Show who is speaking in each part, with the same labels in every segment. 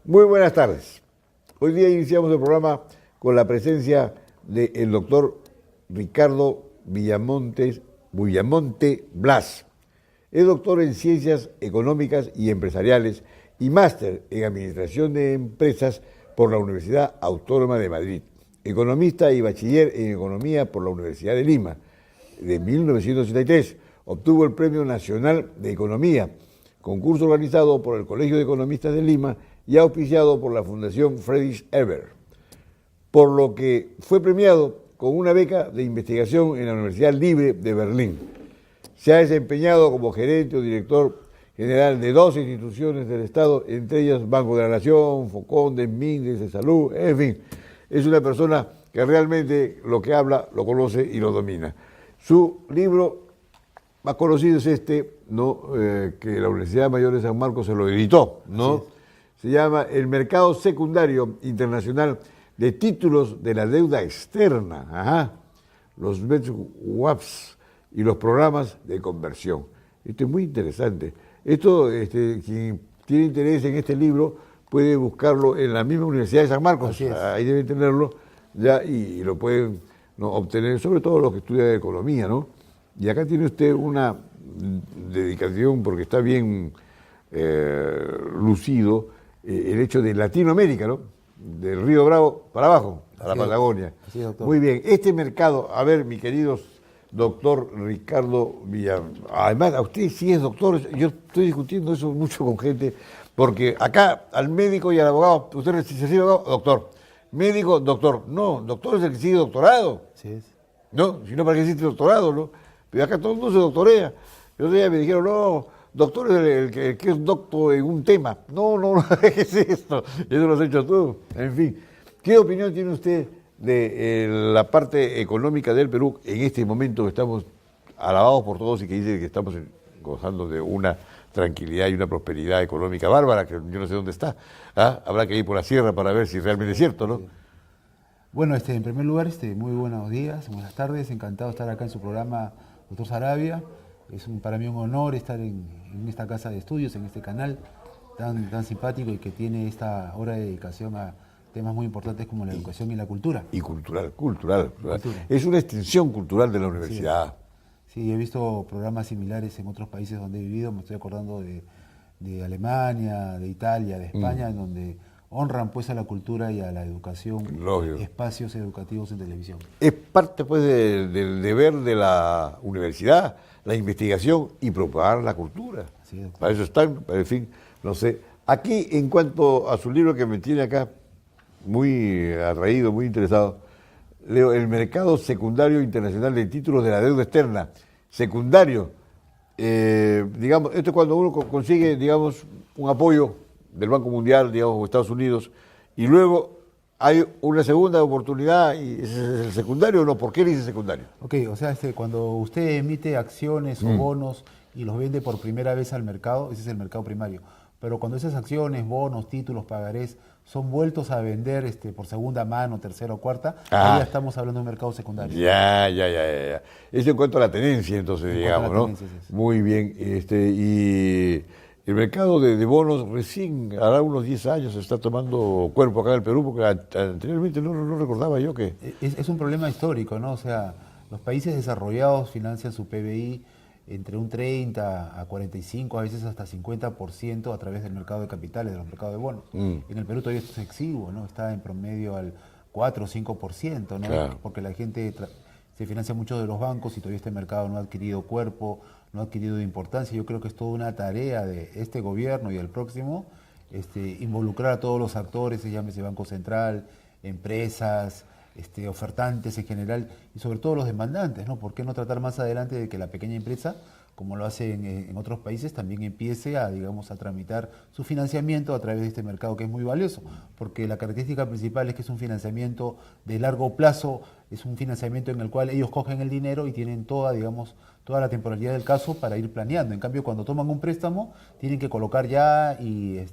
Speaker 1: Muy buenas tardes. Hoy día iniciamos el programa con la presencia del doctor Ricardo Villamonte Blas. Es doctor en Ciencias Económicas y Empresariales y máster en Administración de Empresas por la Universidad Autónoma de Madrid. Economista y bachiller en Economía por la Universidad de Lima. De 1983 obtuvo el Premio Nacional de Economía, concurso organizado por el Colegio de Economistas de Lima y auspiciado por la Fundación Friedrich Ebert, por lo que fue premiado con una beca de investigación en la Universidad Libre de Berlín. Se ha desempeñado como gerente o director general de 12 instituciones del Estado, entre ellas Banco de la Nación, Foconde, Mindes de Salud, en fin. Es una persona que realmente lo que habla lo conoce y lo domina. Su libro más conocido es este, ¿no? Que la Universidad Mayor de San Marcos se lo editó, ¿no? Se llama El Mercado Secundario Internacional de Títulos de la Deuda Externa, los swaps y los programas de conversión. Esto es muy interesante. Esto, quien tiene interés en este libro puede buscarlo en la misma Universidad de San Marcos, ahí deben tenerlo ya y lo pueden, ¿no?, obtener, sobre todo los que estudian economía, ¿no? Y acá tiene usted una dedicación, porque está bien lucido, el hecho de Latinoamérica, ¿no? Del Río Bravo para abajo, a la Patagonia.
Speaker 2: Así es, doctor.
Speaker 1: Muy bien, este mercado, a ver, mi querido doctor Ricardo Villar, además, a usted sí es doctor, yo estoy discutiendo eso mucho con gente, porque acá al médico y al abogado, usted se recibe abogado, doctor, médico, doctor, no, doctor es el que sigue doctorado.
Speaker 2: Así es.
Speaker 1: No, si no, ¿para qué existe doctorado, no? Pero acá todo el mundo se doctorea. El otro día me dijeron, no, doctor es el que es doctor en un tema. No, ¿qué es esto? Eso lo has hecho tú. En fin, ¿qué opinión tiene usted de la parte económica del Perú en este momento que estamos alabados por todos y que dicen que estamos gozando de una tranquilidad y una prosperidad económica bárbara, que yo no sé dónde está? Habrá que ir por la sierra para ver si realmente es cierto, ¿no?
Speaker 2: Sí. Bueno, en primer lugar, muy buenos días, buenas tardes, encantado de estar acá en su programa, doctor Sarabia. Es para mí un honor estar en esta casa de estudios, en este canal tan simpático y que tiene esta hora de dedicación a temas muy importantes como la educación y la cultura.
Speaker 1: Y cultural. Es una extensión cultural de la universidad.
Speaker 2: Sí, he visto programas similares en otros países donde he vivido, me estoy acordando de Alemania, de Italia, de España, en donde honran pues a la cultura y a la educación,
Speaker 1: Lógico.
Speaker 2: Espacios educativos en televisión.
Speaker 1: Es parte pues del deber de la universidad, la investigación y propagar la cultura.
Speaker 2: Sí,
Speaker 1: Para eso están, en fin, no sé. Aquí, en cuanto a su libro que me tiene acá, muy atraído, muy interesado, leo El Mercado Secundario Internacional de Títulos de la Deuda Externa. Secundario, digamos, esto es cuando uno consigue, digamos, un apoyo del Banco Mundial, digamos, o Estados Unidos, y luego hay una segunda oportunidad, y ese es el secundario, ¿o no? ¿Por qué le dice secundario?
Speaker 2: Ok, o sea, cuando usted emite acciones o bonos y los vende por primera vez al mercado, ese es el mercado primario. Pero cuando esas acciones, bonos, títulos, pagarés son vueltos a vender por segunda mano, tercera o cuarta, ahí ya estamos hablando de un mercado secundario.
Speaker 1: Ya. Eso en cuanto a la tenencia, entonces, digamos, ¿no?
Speaker 2: Tenencia, sí.
Speaker 1: Muy bien. Y el mercado de bonos recién, hará unos 10 años, está tomando cuerpo acá en el Perú, porque anteriormente no recordaba yo que...
Speaker 2: Es un problema histórico, ¿no? O sea, los países desarrollados financian su PBI entre un 30 a 45, a veces hasta 50% a través del mercado de capitales, de los mercados de bonos. En el Perú todavía esto es exiguo, ¿no? Está en promedio al 4 o 5%, ¿no?
Speaker 1: Claro.
Speaker 2: Porque la gente se financia mucho de los bancos y todavía este mercado no ha adquirido cuerpo, no ha adquirido importancia. Yo creo que es toda una tarea de este gobierno y del próximo, involucrar a todos los actores, se llámese Banco Central, empresas, ofertantes en general y sobre todo los demandantes, ¿no? ¿Por qué no tratar más adelante de que la pequeña empresa, como lo hace en otros países, también empiece a tramitar su financiamiento a través de este mercado que es muy valioso? Porque la característica principal es que es un financiamiento de largo plazo, es un financiamiento en el cual ellos cogen el dinero y tienen toda la temporalidad del caso para ir planeando. En cambio, cuando toman un préstamo, tienen que colocar ya y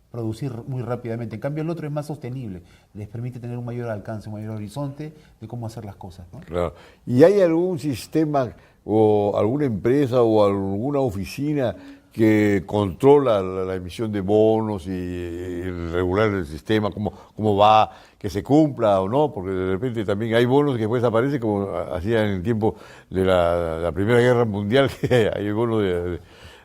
Speaker 2: producir muy rápidamente. En cambio, el otro es más sostenible, les permite tener un mayor alcance, un mayor horizonte de cómo hacer las cosas, ¿no?
Speaker 1: Claro. ¿Y hay algún sistema o alguna empresa o alguna oficina que controla la emisión de bonos y el regular el sistema, cómo va, que se cumpla o no, porque de repente también hay bonos que después aparecen, como hacía en el tiempo de la Primera Guerra Mundial, que hay bonos de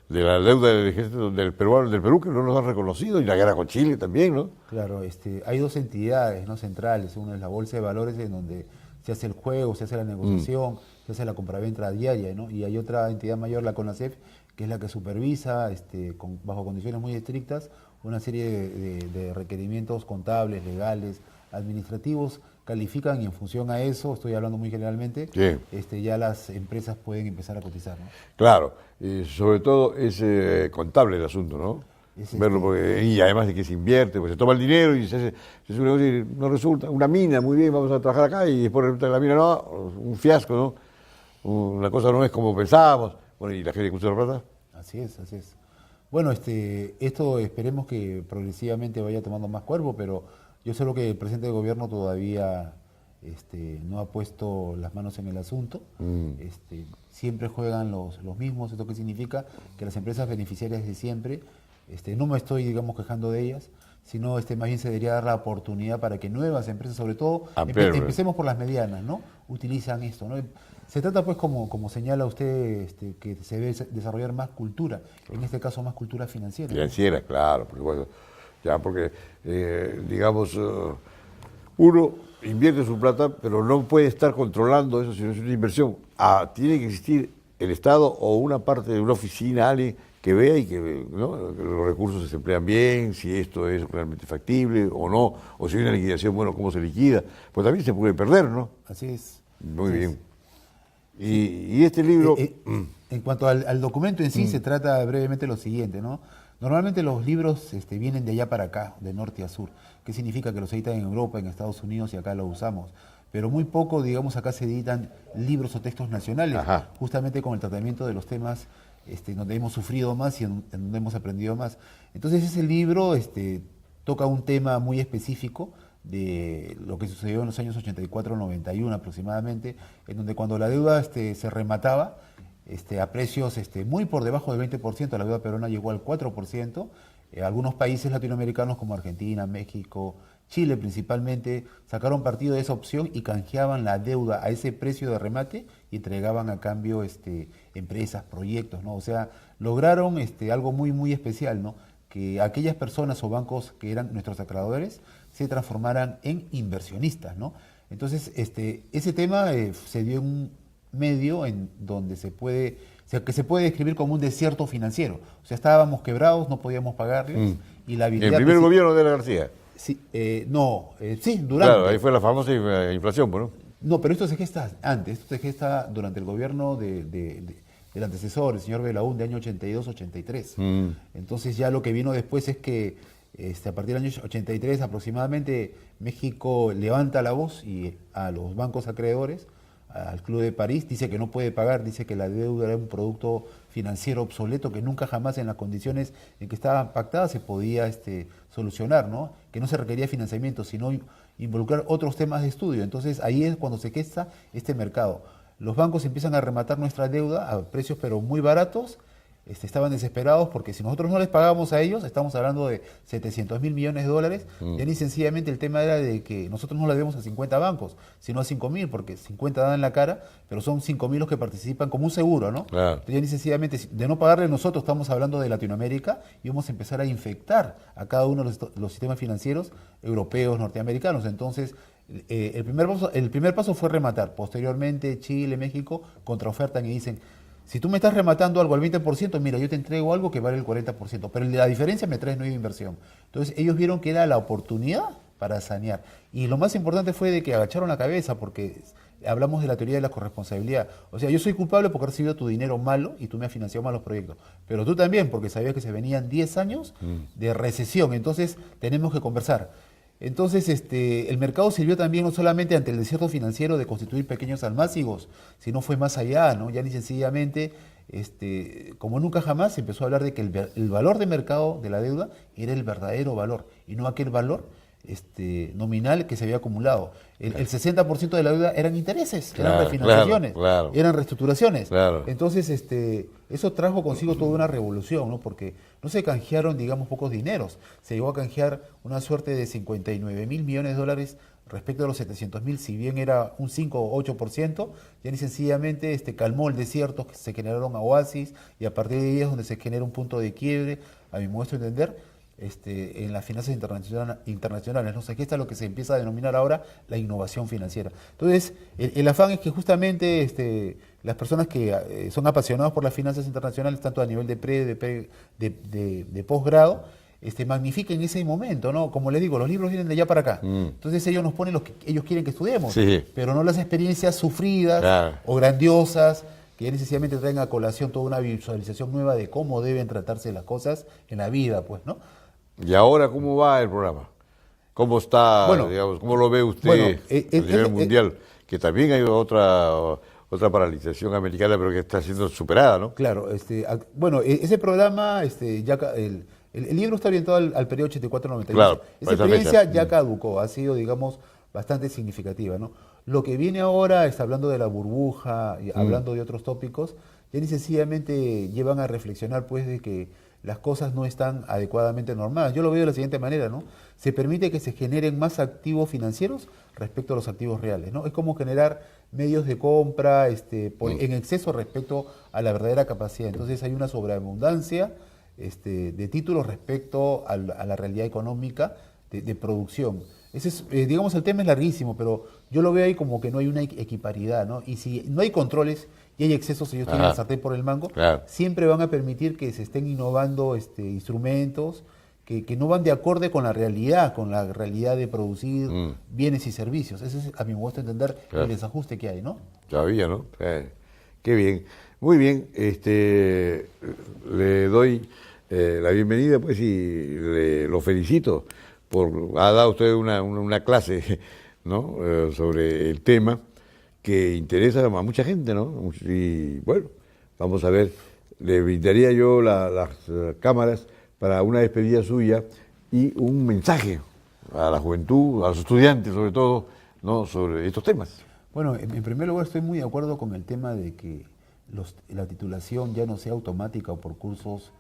Speaker 1: la deuda del ejército del Perú que no nos han reconocido, y la guerra con Chile también, ¿no?
Speaker 2: Claro, hay dos entidades, ¿no?, centrales. Una es la Bolsa de Valores, en donde se hace el juego, se hace la negociación, se hace la compraventa diaria, ¿no? Y hay otra entidad mayor, la CONACEF, que es la que supervisa, bajo condiciones muy estrictas, una serie de requerimientos contables, legales, administrativos, califican, y en función a eso, estoy hablando muy generalmente,
Speaker 1: Sí.
Speaker 2: ya las empresas pueden empezar a cotizar, ¿no?
Speaker 1: Claro, sobre todo es contable el asunto, ¿no?
Speaker 2: Es
Speaker 1: Verlo y además de que se invierte, pues se toma el dinero y se hace un negocio y no resulta. Una mina, muy bien, vamos a trabajar acá, y después resulta que la mina no, un fiasco, ¿no? Una cosa no es como pensábamos. Bueno, ¿y la gente escucha la plata?
Speaker 2: Así es, así es. Bueno, esto esperemos que progresivamente vaya tomando más cuerpo, pero yo sé lo que el presidente de gobierno todavía no ha puesto las manos en el asunto. Siempre juegan los mismos. ¿Esto qué significa? Que las empresas beneficiarias de siempre, no me estoy, digamos, quejando de ellas, sino más bien se debería dar la oportunidad para que nuevas empresas, sobre todo, empecemos por las medianas, ¿no?, utilizan esto, ¿no? Se trata, pues, como señala usted, que se debe desarrollar más cultura, en este caso más cultura financiera.
Speaker 1: Financiera, ¿no? Claro, porque, bueno, ya porque, digamos, uno invierte su plata, pero no puede estar controlando eso, sino es una inversión. Tiene que existir el Estado o una parte de una oficina, alguien que vea y ¿no?, que los recursos se emplean bien, si esto es realmente factible o no, o si hay una liquidación, bueno, cómo se liquida. Pues también se puede perder, ¿no?
Speaker 2: Así es.
Speaker 1: Muy bien. Y este libro...
Speaker 2: En cuanto al documento en sí, se trata brevemente lo siguiente, ¿no? Normalmente los libros vienen de allá para acá, de norte a sur. ¿Qué significa? Que los editan en Europa, en Estados Unidos, y acá los usamos. Pero muy poco, digamos, acá se editan libros o textos nacionales, justamente con el tratamiento de los temas donde hemos sufrido más y en donde hemos aprendido más. Entonces ese libro toca un tema muy específico de lo que sucedió en los años 84-91 aproximadamente, en donde cuando la deuda se remataba a precios muy por debajo del 20%, la deuda peruana llegó al 4%, algunos países latinoamericanos como Argentina, México, Chile principalmente, sacaron partido de esa opción y canjeaban la deuda a ese precio de remate y entregaban a cambio empresas, proyectos, ¿no? O sea, lograron algo muy, muy especial, ¿no?, que aquellas personas o bancos que eran nuestros acreedores se transformaran en inversionistas, ¿no? Entonces, ese tema se dio en un medio en donde que se puede describir como un desierto financiero. O sea, estábamos quebrados, no podíamos pagarles, y la habilidad...
Speaker 1: El primer gobierno de la García.
Speaker 2: Sí, sí, durante.
Speaker 1: Claro, ahí fue la famosa inflación, ¿no?
Speaker 2: No, pero esto se gesta antes, esto se gesta durante el gobierno del antecesor, el señor Belaúnde, de año 82-83. Entonces ya lo que vino después es que a partir del año 83 aproximadamente, México levanta la voz y a los bancos acreedores, al Club de París, dice que no puede pagar, dice que la deuda era un producto financiero obsoleto, que nunca jamás en las condiciones en que estaban pactadas se podía solucionar, ¿no? Que no se requería financiamiento, sino involucrar otros temas de estudio. Entonces ahí es cuando se gesta este mercado. Los bancos empiezan a rematar nuestra deuda a precios pero muy baratos. Estaban desesperados porque si nosotros no les pagábamos a ellos, estamos hablando de 700.000 millones de dólares, ya ni sencillamente el tema era de que nosotros no le debemos a 50 bancos, sino a 5.000, porque 50 dan la cara, pero son 5.000 los que participan como un seguro, ¿no?
Speaker 1: Claro.
Speaker 2: Entonces ya ni sencillamente, de no pagarle nosotros, estamos hablando de Latinoamérica, y vamos a empezar a infectar a cada uno de los sistemas financieros europeos, norteamericanos. Entonces, el primer paso fue rematar. Posteriormente, Chile, México, contraofertan y dicen: si tú me estás rematando algo al 20%, mira, yo te entrego algo que vale el 40%, pero la diferencia me traes nueva inversión. Entonces ellos vieron que era la oportunidad para sanear. Y lo más importante fue de que agacharon la cabeza, porque hablamos de la teoría de la corresponsabilidad. O sea, yo soy culpable porque he recibido tu dinero malo y tú me has financiado mal los proyectos. Pero tú también, porque sabías que se venían 10 años de recesión. Entonces tenemos que conversar. Entonces, el mercado sirvió también no solamente ante el desierto financiero de constituir pequeños almácigos, sino fue más allá, ¿no? Ya ni sencillamente, como nunca jamás, se empezó a hablar de que el valor de mercado de la deuda era el verdadero valor, y no aquel valor nominal que se había acumulado. El 60% de la deuda eran intereses,
Speaker 1: Claro,
Speaker 2: eran refinanciaciones,
Speaker 1: claro.
Speaker 2: eran reestructuraciones.
Speaker 1: Claro.
Speaker 2: Entonces, eso trajo consigo toda una revolución, ¿no? Porque no se canjearon, digamos, pocos dineros. Se llegó a canjear una suerte de 59 mil millones de dólares respecto a los 700 mil, si bien era un 5 o 8%, ya ni sencillamente calmó el desierto, que se generaron oasis, y a partir de ahí es donde se genera un punto de quiebre, a mi modo de entender, en las finanzas internacionales, ¿no? O sea, que esto es lo que se empieza a denominar ahora la innovación financiera. Entonces, el afán es que justamente las personas que son apasionadas por las finanzas internacionales, tanto a nivel de posgrado, magnifiquen ese momento, ¿no? Como les digo, los libros vienen de allá para acá. Entonces ellos nos ponen los que ellos quieren que estudiemos,
Speaker 1: Sí.
Speaker 2: pero no las experiencias sufridas
Speaker 1: Claro.
Speaker 2: o grandiosas, que necesariamente traen a colación toda una visualización nueva de cómo deben tratarse las cosas en la vida, pues, ¿no?
Speaker 1: ¿Y ahora cómo va el programa? ¿Cómo está,
Speaker 2: Bueno,
Speaker 1: digamos, cómo lo ve usted
Speaker 2: bueno,
Speaker 1: a nivel mundial? Que también hay otra paralización americana, pero que está siendo superada, ¿no?
Speaker 2: Claro, ese programa, el libro está orientado al periodo 84-91.
Speaker 1: Claro,
Speaker 2: Esa
Speaker 1: a esa
Speaker 2: experiencia
Speaker 1: fecha.
Speaker 2: ya caducó, ha sido, digamos, bastante significativa, ¿no? Lo que viene ahora, hablando de la burbuja, y hablando de otros tópicos, ya ni sencillamente llevan a reflexionar, pues, de que las cosas no están adecuadamente normadas. Yo lo veo de la siguiente manera, ¿no? Se permite que se generen más activos financieros respecto a los activos reales, ¿no? Es como generar medios de compra en exceso respecto a la verdadera capacidad. Entonces hay una sobreabundancia de títulos respecto a la realidad económica de producción. Ese es, digamos, el tema es larguísimo, pero yo lo veo ahí como que no hay una equiparidad, ¿no? Y si no hay controles y hay excesos, ellos tienen la sartén por el mango,
Speaker 1: Claro.
Speaker 2: siempre van a permitir que se estén innovando instrumentos que no van de acorde con la realidad de producir bienes y servicios. Ese es, a mi modo de entender,
Speaker 1: Claro.
Speaker 2: el desajuste que hay, ¿no?
Speaker 1: Todavía, ¿no? Qué bien. Muy bien. Le doy la bienvenida, pues, y lo felicito ha dado usted una clase, ¿no? Sobre el tema que interesa a mucha gente, ¿no? Y bueno, vamos a ver, le brindaría yo las cámaras para una despedida suya y un mensaje a la juventud, a los estudiantes sobre todo, ¿no? Sobre estos temas.
Speaker 2: Bueno, en primer lugar estoy muy de acuerdo con el tema de que la titulación ya no sea automática o por cursos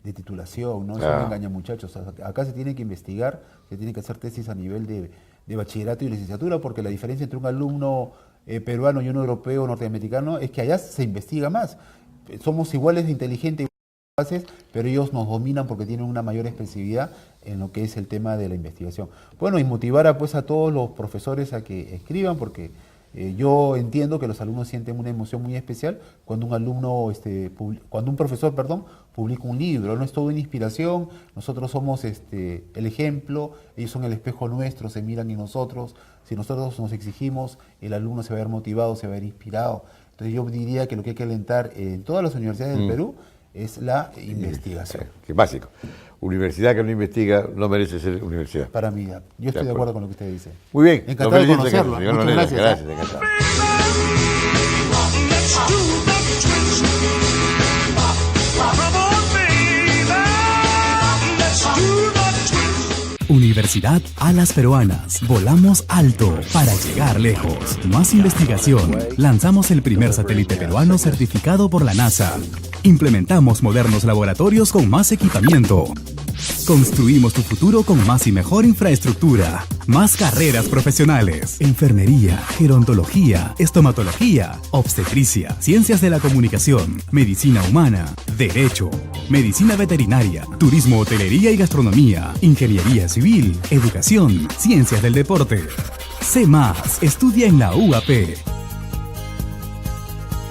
Speaker 2: de titulación, ¿no? Eso no engaña, muchachos. Acá se tiene que investigar, se tiene que hacer tesis a nivel de bachillerato y licenciatura, porque la diferencia entre un alumno peruano y un europeo o norteamericano es que allá se investiga más. Somos iguales de inteligentes, pero ellos nos dominan porque tienen una mayor expresividad en lo que es el tema de la investigación. Bueno, y motivar a todos los profesores a que escriban, porque yo entiendo que los alumnos sienten una emoción muy especial cuando cuando un profesor, publica un libro. No es todo una inspiración, nosotros somos el ejemplo, ellos son el espejo nuestro, se miran en nosotros. Si nosotros nos exigimos, el alumno se va a ver motivado, se va a ver inspirado. Entonces yo diría que lo que hay que alentar en todas las universidades del Perú es la investigación.
Speaker 1: Que básico. Universidad que no investiga no merece ser universidad.
Speaker 2: Para mí, yo estoy de acuerdo con lo que usted dice.
Speaker 1: Muy bien.
Speaker 2: Encantado de conocerlo.
Speaker 1: Señor
Speaker 2: Muchas
Speaker 1: Manera,
Speaker 2: gracias.
Speaker 1: Gracias, encantado.
Speaker 3: Universidad Alas Peruanas. Volamos alto para llegar lejos. Más investigación. Lanzamos el primer satélite peruano certificado por la NASA. Implementamos modernos laboratorios con más equipamiento. Construimos tu futuro con más y mejor infraestructura. Más carreras profesionales. Enfermería, gerontología, estomatología, obstetricia, ciencias de la comunicación, medicina humana, derecho, medicina veterinaria, turismo, hotelería y gastronomía, ingeniería civil, educación, ciencias del deporte. Sé más, estudia en la UAP.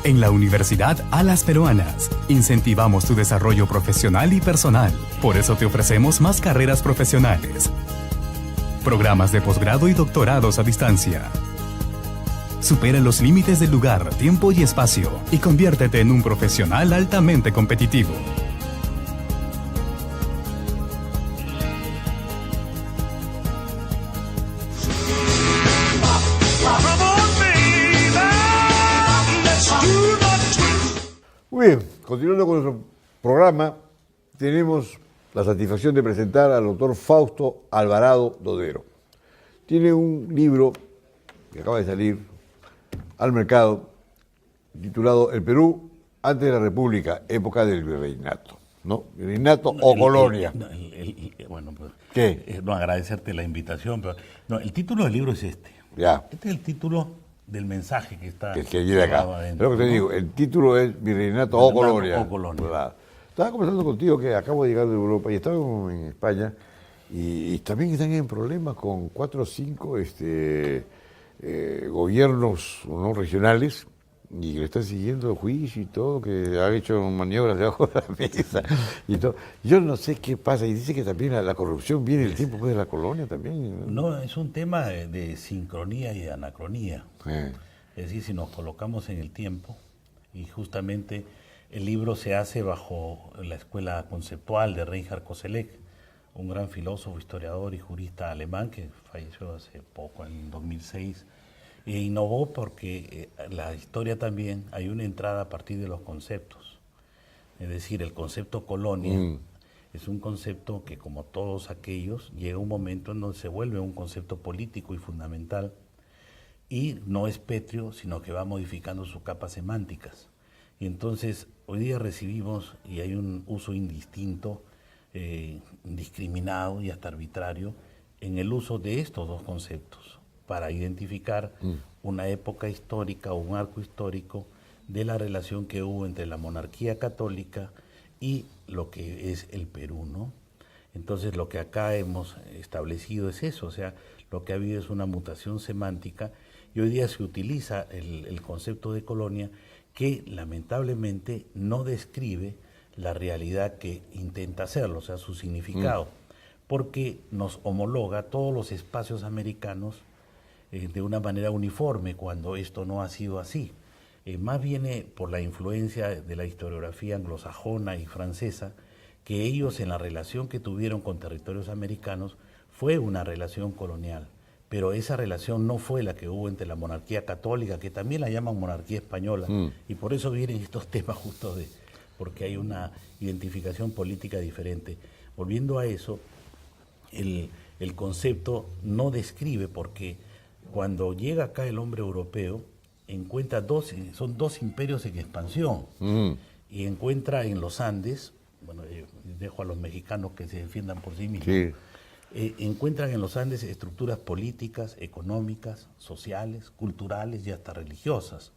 Speaker 3: En la Universidad Alas Peruanas, incentivamos tu desarrollo profesional y personal. Por eso te ofrecemos más carreras profesionales, programas de posgrado y doctorados a distancia. Supera los límites del lugar, tiempo y espacio y conviértete en un profesional altamente competitivo.
Speaker 1: Muy bien, continuando con nuestro programa, tenemos la satisfacción de presentar al doctor Fausto Alvarado Dodero. tiene un libro que acaba de salir al mercado titulado El Perú antes de la República, época del virreinato, ¿no? Virreinato o colonia.
Speaker 4: Bueno, pues,
Speaker 1: ¿Qué?
Speaker 4: no agradecerte la invitación, pero no, el título del libro es este.
Speaker 1: Ya,
Speaker 4: Este es el título del mensaje que está
Speaker 1: que viene acá.
Speaker 4: grabado adentro,
Speaker 1: Pero que te
Speaker 4: ¿no?
Speaker 1: digo, el título es Virreinato o
Speaker 4: Virreinato
Speaker 1: colonia.
Speaker 4: o colonia.
Speaker 1: ¿Verdad? Estaba conversando contigo que acabo de llegar de Europa y estaba en España y también están en problemas con 4 o 5 gobiernos no regionales y que le están siguiendo el juicio y todo, que han hecho maniobras debajo de la mesa y todo. Yo no sé qué pasa y dice que también la corrupción viene el tiempo después de la colonia también.
Speaker 4: No, es un tema de sincronía y de anacronía.
Speaker 1: Eh,
Speaker 4: Es decir, si nos colocamos en el tiempo, y justamente el libro se hace bajo la escuela conceptual de Reinhard Koselleck, un gran filósofo, historiador y jurista alemán que falleció hace poco, en 2006, e innovó porque la historia también hay una entrada a partir de los conceptos. Es decir, el concepto colonia es un concepto que, como todos aquellos, llega un momento en donde se vuelve un concepto político y fundamental, y no es pétreo, sino que va modificando sus capas semánticas. Y entonces, hoy día recibimos, y hay un uso indistinto, indiscriminado y hasta arbitrario, en el uso de estos dos conceptos, para identificar una época histórica o un arco histórico de la relación que hubo entre la monarquía católica y lo que es el Perú, ¿no? Entonces, lo que acá hemos establecido es eso, o sea, lo que ha habido es una mutación semántica y hoy día se utiliza el concepto de colonia que lamentablemente no describe la realidad que intenta hacerlo, o sea, su significado, porque nos homologa todos los espacios americanos de una manera uniforme cuando esto no ha sido así. Más viene por la influencia de la historiografía anglosajona y francesa, que ellos en la relación que tuvieron con territorios americanos fue una relación colonial, pero esa relación no fue la que hubo entre la monarquía católica, que también la llaman monarquía española, y por eso vienen estos temas justo porque hay una identificación política diferente. Volviendo a eso, el concepto no describe, porque cuando llega acá el hombre europeo, encuentra son dos imperios en expansión, y encuentra en los Andes, bueno, dejo a los mexicanos que se defiendan por sí mismos,
Speaker 1: sí.
Speaker 4: Encuentran en los Andes estructuras políticas, económicas, sociales, culturales y hasta religiosas.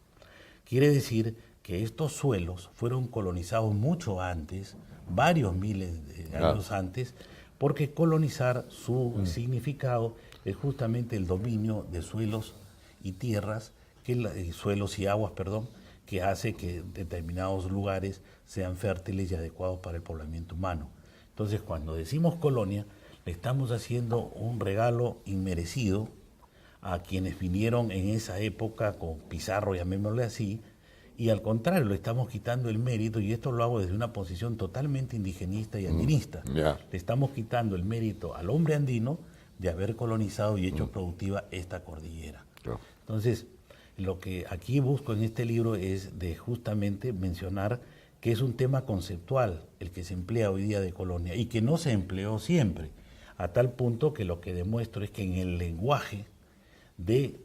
Speaker 4: Quiere decir que estos suelos fueron colonizados mucho antes, varios miles de años antes, porque colonizar su significado es justamente el dominio de suelos y tierras, suelos y aguas, que hace que determinados lugares sean fértiles y adecuados para el poblamiento humano. Entonces, cuando decimos colonia, le estamos haciendo un regalo inmerecido a quienes vinieron en esa época con Pizarro, llamémosle así, y al contrario, le estamos quitando el mérito, y esto lo hago desde una posición totalmente indigenista y andinista. Le estamos quitando el mérito al hombre andino de haber colonizado y hecho productiva esta cordillera. Entonces, lo que aquí busco en este libro es de justamente mencionar que es un tema conceptual el que se emplea hoy día de colonia y que no se empleó siempre, a tal punto que lo que demuestro es que en el lenguaje de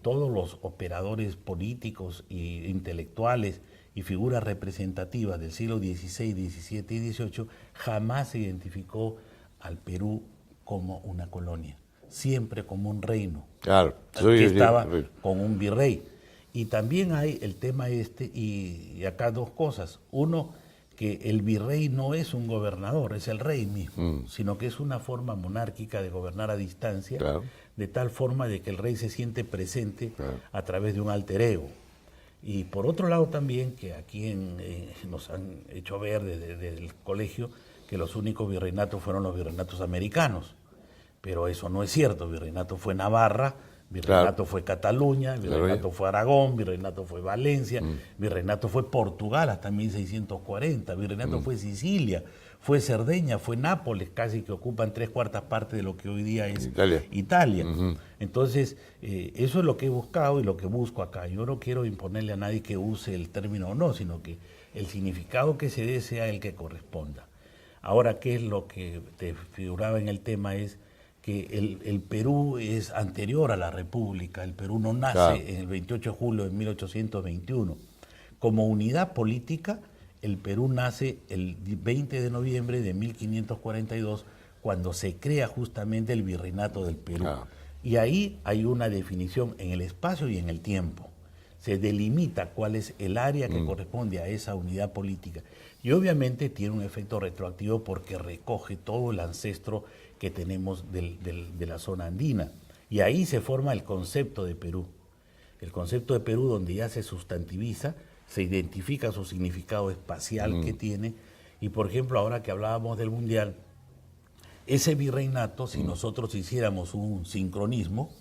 Speaker 4: todos los operadores políticos e intelectuales y figuras representativas del siglo XVI, XVII y XVIII, jamás se identificó al Perú como una colonia, siempre como un reino, que estaba con un virrey. Y también hay el tema y acá dos cosas. Uno, que el virrey no es un gobernador, es el rey mismo, sino que es una forma monárquica de gobernar a distancia, de tal forma de que el rey se siente presente a través de un alter ego. Y por otro lado también, que aquí nos han hecho ver desde el colegio que los únicos virreinatos fueron los virreinatos americanos, pero eso no es cierto. Virreinato fue Navarra, Virreinato fue Cataluña, Virreinato fue Aragón, Virreinato fue Valencia, Virreinato fue Portugal hasta 1640, Virreinato fue Sicilia, fue Cerdeña, fue Nápoles, casi que ocupan 3/4 partes de lo que hoy día es Italia. Entonces, eso es lo que he buscado y lo que busco acá. Yo no quiero imponerle a nadie que use el término o no, sino que el significado que se dé sea el que corresponda. Ahora, ¿qué es lo que te figuraba en el tema? Es que el Perú es anterior a la República. El Perú no nace en el 28 de julio de 1821. Como unidad política, el Perú nace el 20 de noviembre de 1542, cuando se crea justamente el Virreinato del Perú. Y ahí hay una definición en el espacio y en el tiempo. Se delimita cuál es el área que corresponde a esa unidad política. Y obviamente tiene un efecto retroactivo porque recoge todo el ancestro que tenemos de la zona andina. Y ahí se forma el concepto de Perú. El concepto de Perú, donde ya se sustantiviza, se identifica su significado espacial que tiene. Y por ejemplo, ahora que hablábamos del Mundial, ese virreinato, si nosotros hiciéramos un sincronismo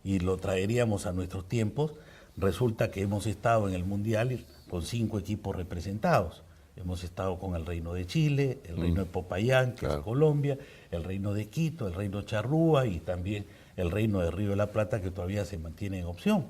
Speaker 4: y lo traeríamos a nuestros tiempos, resulta que hemos estado en el Mundial con 5 equipos representados. Hemos estado con el Reino de Chile, el Reino de Popayán, que es Colombia, el Reino de Quito, el Reino Charrúa y también el Reino de Río de la Plata, que todavía se mantiene en opción.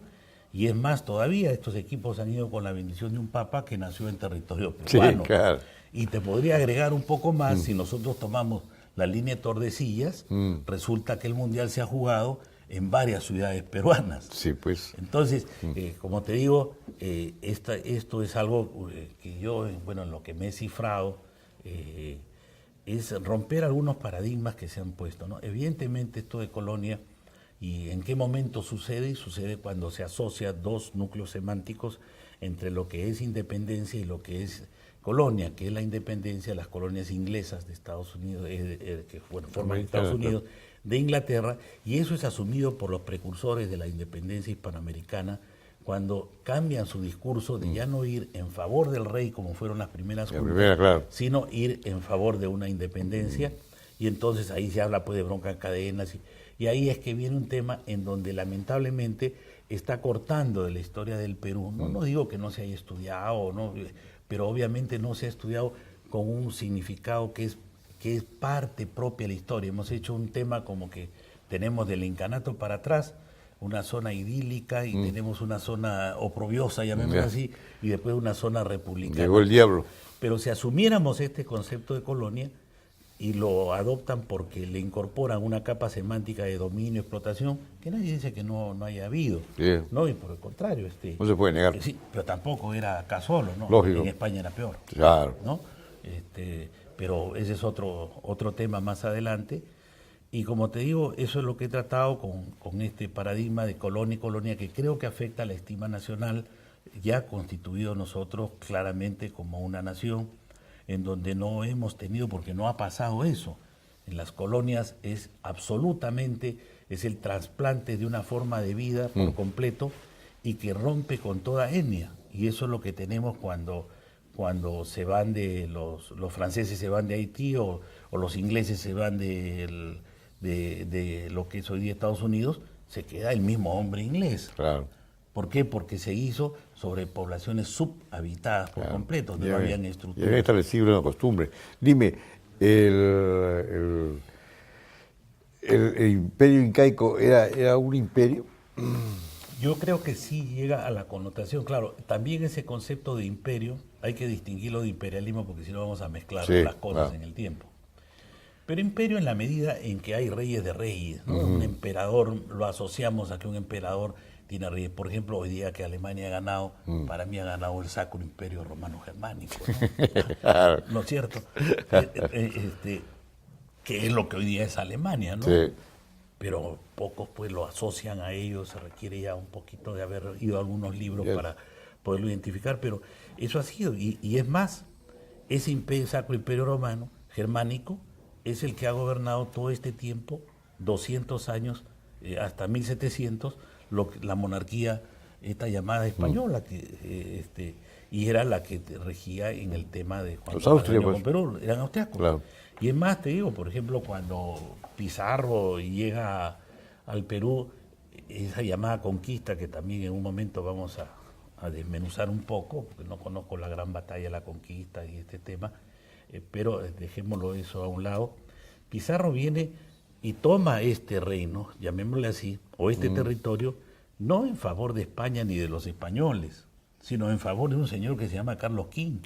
Speaker 4: Y es más todavía, estos equipos han ido con la bendición de un papa que nació en territorio peruano.
Speaker 1: Sí, claro.
Speaker 4: Y te podría agregar un poco más, si nosotros tomamos la línea de Tordesillas, resulta que el Mundial se ha jugado en varias ciudades peruanas.
Speaker 1: Sí, pues.
Speaker 4: Entonces, como te digo, esto es algo que yo, bueno, en lo que me he cifrado, es romper algunos paradigmas que se han puesto, ¿no? Evidentemente esto de colonia, ¿y en qué momento sucede? Sucede cuando se asocia dos núcleos semánticos entre lo que es independencia y lo que es colonia, que es la independencia de las colonias inglesas de Estados Unidos, que forman Estados Unidos, de Inglaterra, y eso es asumido por los precursores de la independencia hispanoamericana cuando cambian su discurso de ya no ir en favor del rey como fueron las primeras juntas, sino ir en favor de una independencia, y entonces ahí se habla pues de bronca en cadenas, y ahí es que viene un tema en donde lamentablemente está cortando de la historia del Perú. No digo que no se haya estudiado, no, pero obviamente no se ha estudiado con un significado que es parte propia de la historia. Hemos hecho un tema como que tenemos del incanato para atrás, una zona idílica y tenemos una zona oprobiosa, llamémoslo así, y después una zona republicana.
Speaker 1: Llegó el diablo.
Speaker 4: Pero si asumiéramos este concepto de colonia y lo adoptan porque le incorporan una capa semántica de dominio, explotación, que nadie dice que no haya habido. No, y por el contrario.
Speaker 1: No se puede negar.
Speaker 4: Sí, pero tampoco era acá solo, ¿no?
Speaker 1: Lógico.
Speaker 4: En España era peor.
Speaker 1: Claro.
Speaker 4: ¿No? Pero ese es otro tema más adelante. Y como te digo, eso es lo que he tratado con este paradigma de colonia y colonia, que creo que afecta a la estima nacional, ya constituido nosotros claramente como una nación, en donde no hemos tenido, porque no ha pasado eso. En las colonias es el trasplante de una forma de vida por completo y que rompe con toda etnia. Y eso es lo que tenemos cuando se van los franceses se van de Haití o los ingleses se van de lo que es hoy día Estados Unidos, se queda el mismo hombre inglés.
Speaker 1: Claro.
Speaker 4: ¿Por qué? Porque se hizo sobre poblaciones subhabitadas por completo, donde no habían estructuras.
Speaker 1: Ya había establecido una costumbre. Dime, ¿el imperio incaico era un imperio?
Speaker 4: Yo creo que sí llega a la connotación. Claro, también ese concepto de imperio hay que distinguirlo de imperialismo porque si no vamos a mezclar las cosas en el tiempo. Pero imperio en la medida en que hay reyes de reyes, ¿no? Un emperador, lo asociamos a que un emperador tiene reyes. Por ejemplo, hoy día que Alemania ha ganado, para mí ha ganado el Sacro Imperio Romano Germánico, ¿no? ¿No es cierto? Que es lo que hoy día es Alemania, ¿no?
Speaker 1: Sí.
Speaker 4: Pero pocos pues lo asocian a ellos, se requiere ya un poquito de haber ido a algunos libros para poderlo identificar, pero eso ha sido, y es más, ese Sacro Imperio Romano Germánico es el que ha gobernado todo este tiempo, 200 años, hasta 1700, la monarquía, esta llamada española, y era la que regía en el tema de
Speaker 1: los austriacos
Speaker 4: con Perú, eran austriacos. Claro. Y es más, te digo, por ejemplo, cuando Pizarro llega al Perú, esa llamada conquista, que también en un momento vamos a desmenuzar un poco, porque no conozco la gran batalla de la conquista y este tema, pero dejémoslo eso a un lado. Pizarro viene y toma este reino, llamémosle así, o este territorio, no en favor de España ni de los españoles, sino en favor de un señor que se llama Carlos V,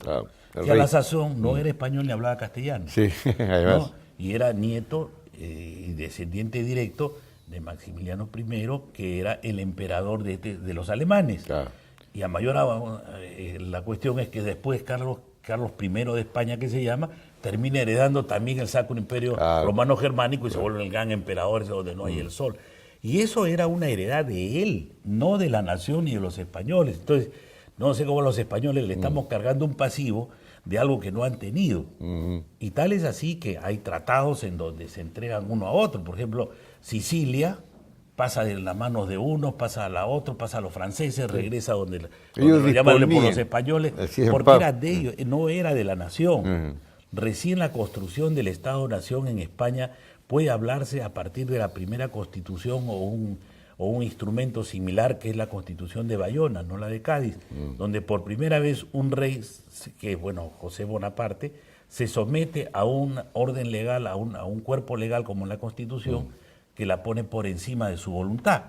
Speaker 4: que a la sazón no era español ni hablaba castellano.
Speaker 1: Sí, además.
Speaker 4: ¿No? Y era nieto y descendiente directo de Maximiliano I, que era el emperador de los alemanes.
Speaker 1: Claro.
Speaker 4: Y a mayor la cuestión es que después Carlos I de España, que se llama, termina heredando también el Sacro Imperio Romano Germánico y se vuelve el gran emperador, ese donde no hay el sol. Y eso era una heredad de él, no de la nación ni de los españoles. Entonces, no sé cómo a los españoles le estamos cargando un pasivo de algo que no han tenido. Y tal es así que hay tratados en donde se entregan uno a otro. Por ejemplo, Sicilia pasa de las manos de unos, pasa a la otra, pasa a los franceses, regresa donde lo llaman por los españoles, porque era de ellos, no era de la nación. Recién la construcción del Estado-Nación en España puede hablarse a partir de la primera constitución o un instrumento similar, que es la Constitución de Bayona, no la de Cádiz, donde por primera vez un rey, que es José Bonaparte, se somete a un orden legal, a un cuerpo legal como la Constitución, que la pone por encima de su voluntad,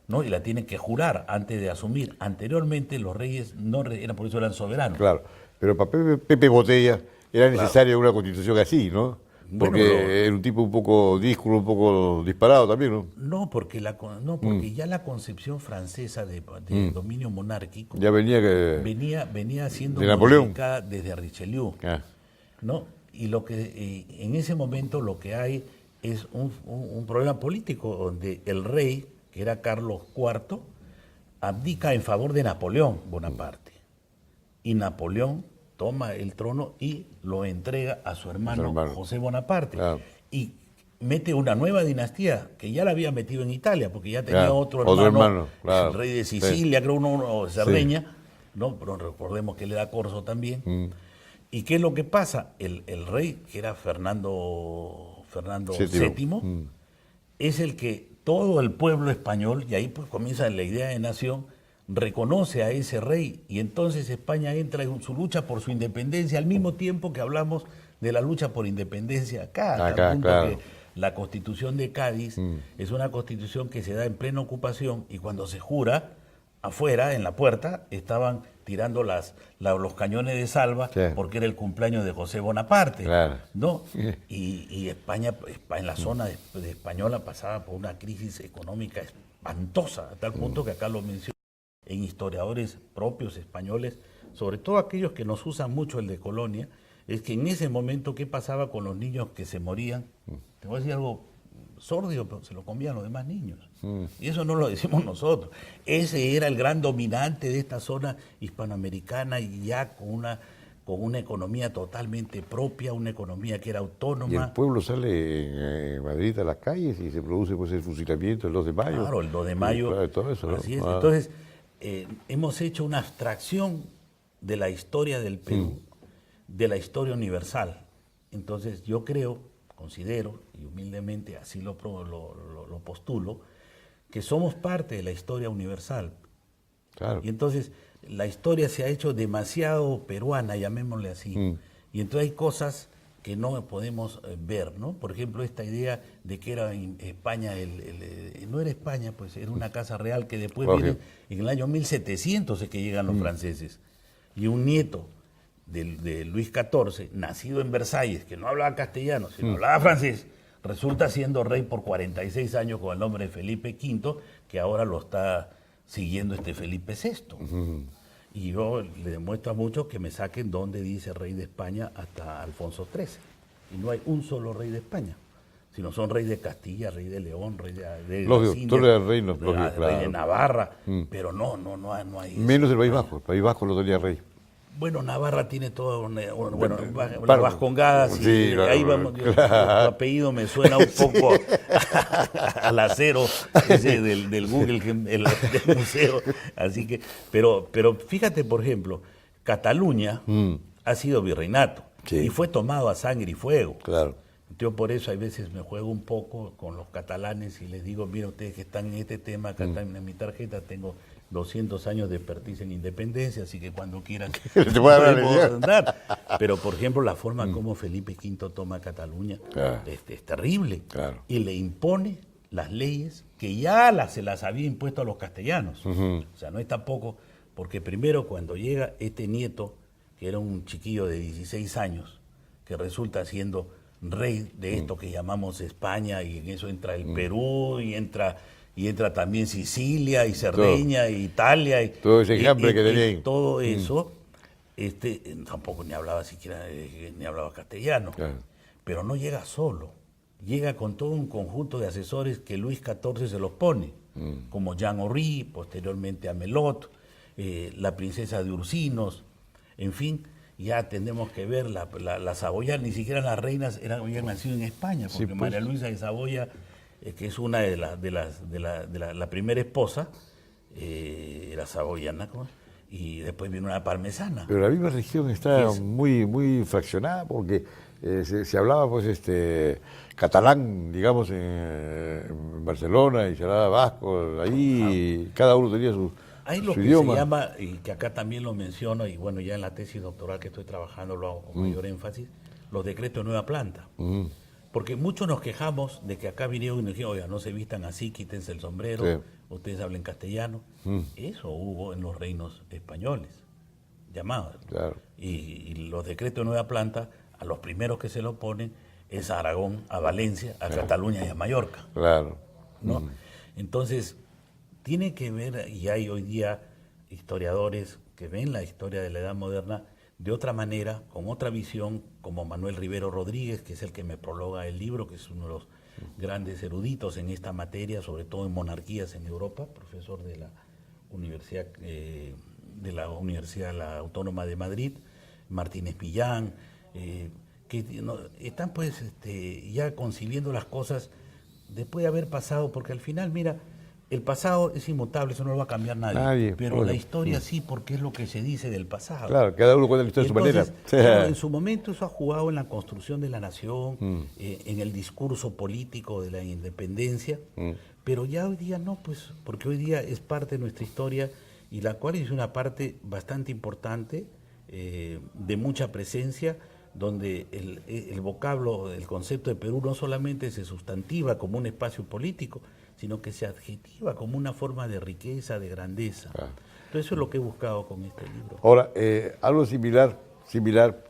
Speaker 4: ¿no? Y la tienen que jurar antes de asumir. Anteriormente los reyes no eran, por eso eran soberanos.
Speaker 1: Claro, pero para Pepe Botella era necesaria una constitución así, ¿no? Porque era un tipo un poco díscolo, un poco disparado también, ¿no?
Speaker 4: No, porque ya la concepción francesa de dominio monárquico
Speaker 1: ya
Speaker 4: venía siendo modificada desde Richelieu, ¿no? Y lo que en ese momento lo que hay es un problema político donde el rey, que era Carlos IV, abdica en favor de Napoleón Bonaparte. Y Napoleón toma el trono y lo entrega a su hermano José Bonaparte. Y mete una nueva dinastía que ya la había metido en Italia, porque ya tenía otro hermano, el rey de Sicilia, creo uno de Cerdeña, ¿no? Pero recordemos que él era corso también. ¿Y qué es lo que pasa? El rey, que era Fernando VII, es el que todo el pueblo español, y ahí pues comienza la idea de nación, reconoce a ese rey, y entonces España entra en su lucha por su independencia, al mismo tiempo que hablamos de la lucha por independencia acá, que la Constitución de Cádiz es una constitución que se da en plena ocupación, y cuando se jura, afuera, en la puerta, estaban tirando los cañones de salva, porque era el cumpleaños de José Bonaparte, ¿no? Y España, en la zona de española, pasaba por una crisis económica espantosa, a tal punto que acá lo menciono en historiadores propios españoles, sobre todo aquellos que nos usan mucho el de Colonia, es que en ese momento, ¿qué pasaba con los niños que se morían? Te voy a decir algo sórdido, pero se lo comían los demás niños. Y eso no lo decimos nosotros. Ese era el gran dominante de esta zona hispanoamericana, y ya con una economía totalmente propia, una economía que era autónoma.
Speaker 1: Y el pueblo sale en Madrid a las calles y se produce pues el fusilamiento el 2 de mayo.
Speaker 4: Claro, el 2 de mayo.
Speaker 1: Todo eso, ¿no?
Speaker 4: Así es. Entonces, hemos hecho una abstracción de la historia del Perú, de la historia universal. Entonces, yo considero, y humildemente así lo postulo, que somos parte de la historia universal. Y entonces la historia se ha hecho demasiado peruana, llamémosle así. Y entonces hay cosas que no podemos ver, ¿no? Por ejemplo, esta idea de que era en España, no era España, pues era una casa real que después viene en el año 1700 es que llegan los franceses. Y un nieto de Luis XIV, nacido en Versalles, que no hablaba castellano, sino hablaba francés, resulta siendo rey por 46 años con el nombre de Felipe V, que ahora lo está siguiendo Felipe VI. Y yo le demuestro a muchos que me saquen donde dice rey de España hasta Alfonso XIII. Y no hay un solo rey de España, sino son rey de Castilla, rey de León, rey de rey de Navarra, pero no hay.
Speaker 1: Menos el País Vasco lo tenía rey.
Speaker 4: Bueno, Navarra tiene todo, las Vascongadas, y ahí vamos, tu apellido me suena un poco al acero ese del Google, del museo, así que, pero fíjate, por ejemplo, Cataluña ha sido virreinato, y fue tomado a sangre y fuego. Yo por eso a veces me juego un poco con los catalanes y les digo, mira, ustedes que están en este tema, acá en mi tarjeta tengo 200 años de expertise en independencia, así que cuando quieran te puedo dar. Pero, por ejemplo, la forma como Felipe V toma Cataluña es terrible. Y le impone las leyes que ya se las había impuesto a los castellanos. O sea, no es tampoco, porque primero cuando llega este nieto, que era un chiquillo de 16 años, que resulta siendo rey de esto que llamamos España, y en eso entra el Perú, y entra también Sicilia y Cerdeña y Italia.
Speaker 1: Todo ese enjambre que tenía ahí.
Speaker 4: Todo eso, tampoco ni hablaba siquiera, ni hablaba castellano.
Speaker 1: Claro.
Speaker 4: Pero no llega solo, llega con todo un conjunto de asesores que Luis XIV se los pone, como Jean Horry, posteriormente Amelot, la princesa de Ursinos, en fin, ya tenemos que ver la Saboya, ni siquiera las reinas habían nacido en España, porque
Speaker 1: Sí, pues.
Speaker 4: María Luisa de Saboya, que es una de la primera esposa, era saboyana, ¿no? Y después vino una parmesana.
Speaker 1: Pero la misma región está
Speaker 4: Es-
Speaker 1: muy fraccionada porque se hablaba pues catalán, digamos, en Barcelona, y se hablaba vasco, ahí cada uno tenía
Speaker 4: Hay lo
Speaker 1: su
Speaker 4: que
Speaker 1: idioma.
Speaker 4: se llama, y que acá también lo menciono, y bueno, ya en la tesis doctoral que estoy trabajando lo hago con mayor énfasis, los decretos de nueva planta. Porque muchos nos quejamos de que acá vinieron y nos dijeron, oiga, no se vistan así, quítense el sombrero,
Speaker 1: Sí.
Speaker 4: ustedes hablen castellano. Eso hubo en los reinos españoles, llamados.
Speaker 1: Claro.
Speaker 4: Y los decretos de nueva planta, a los primeros que se lo ponen es a Aragón, a Valencia, a Cataluña y a Mallorca,
Speaker 1: Claro.
Speaker 4: ¿no? Entonces, tiene que ver, y hay hoy día historiadores que ven la historia de la Edad Moderna de otra manera, con otra visión, como Manuel Rivero Rodríguez, que es el que me prologa el libro, que es uno de los grandes eruditos en esta materia, sobre todo en monarquías en Europa, profesor de la Universidad la Autónoma de Madrid, Martínez Millán, que están pues ya concibiendo las cosas después de haber pasado, porque al final, mira, el pasado es inmutable, eso no lo va a cambiar nadie, pero
Speaker 1: bueno.
Speaker 4: la historia sí, porque es lo que se dice del pasado.
Speaker 1: Claro, cada uno cuenta la historia de su
Speaker 4: Entonces,
Speaker 1: manera.
Speaker 4: claro, en su momento eso ha jugado en la construcción de la nación, en el discurso político de la independencia, pero ya hoy día no, pues, porque hoy día es parte de nuestra historia, y la cual es una parte bastante importante, de mucha presencia, donde el vocablo, el concepto de Perú no solamente se sustantiva como un espacio político, sino que se adjetiva como una forma de riqueza, de grandeza.
Speaker 1: Claro.
Speaker 4: Entonces eso es lo que he buscado con este libro.
Speaker 1: Ahora, algo similar,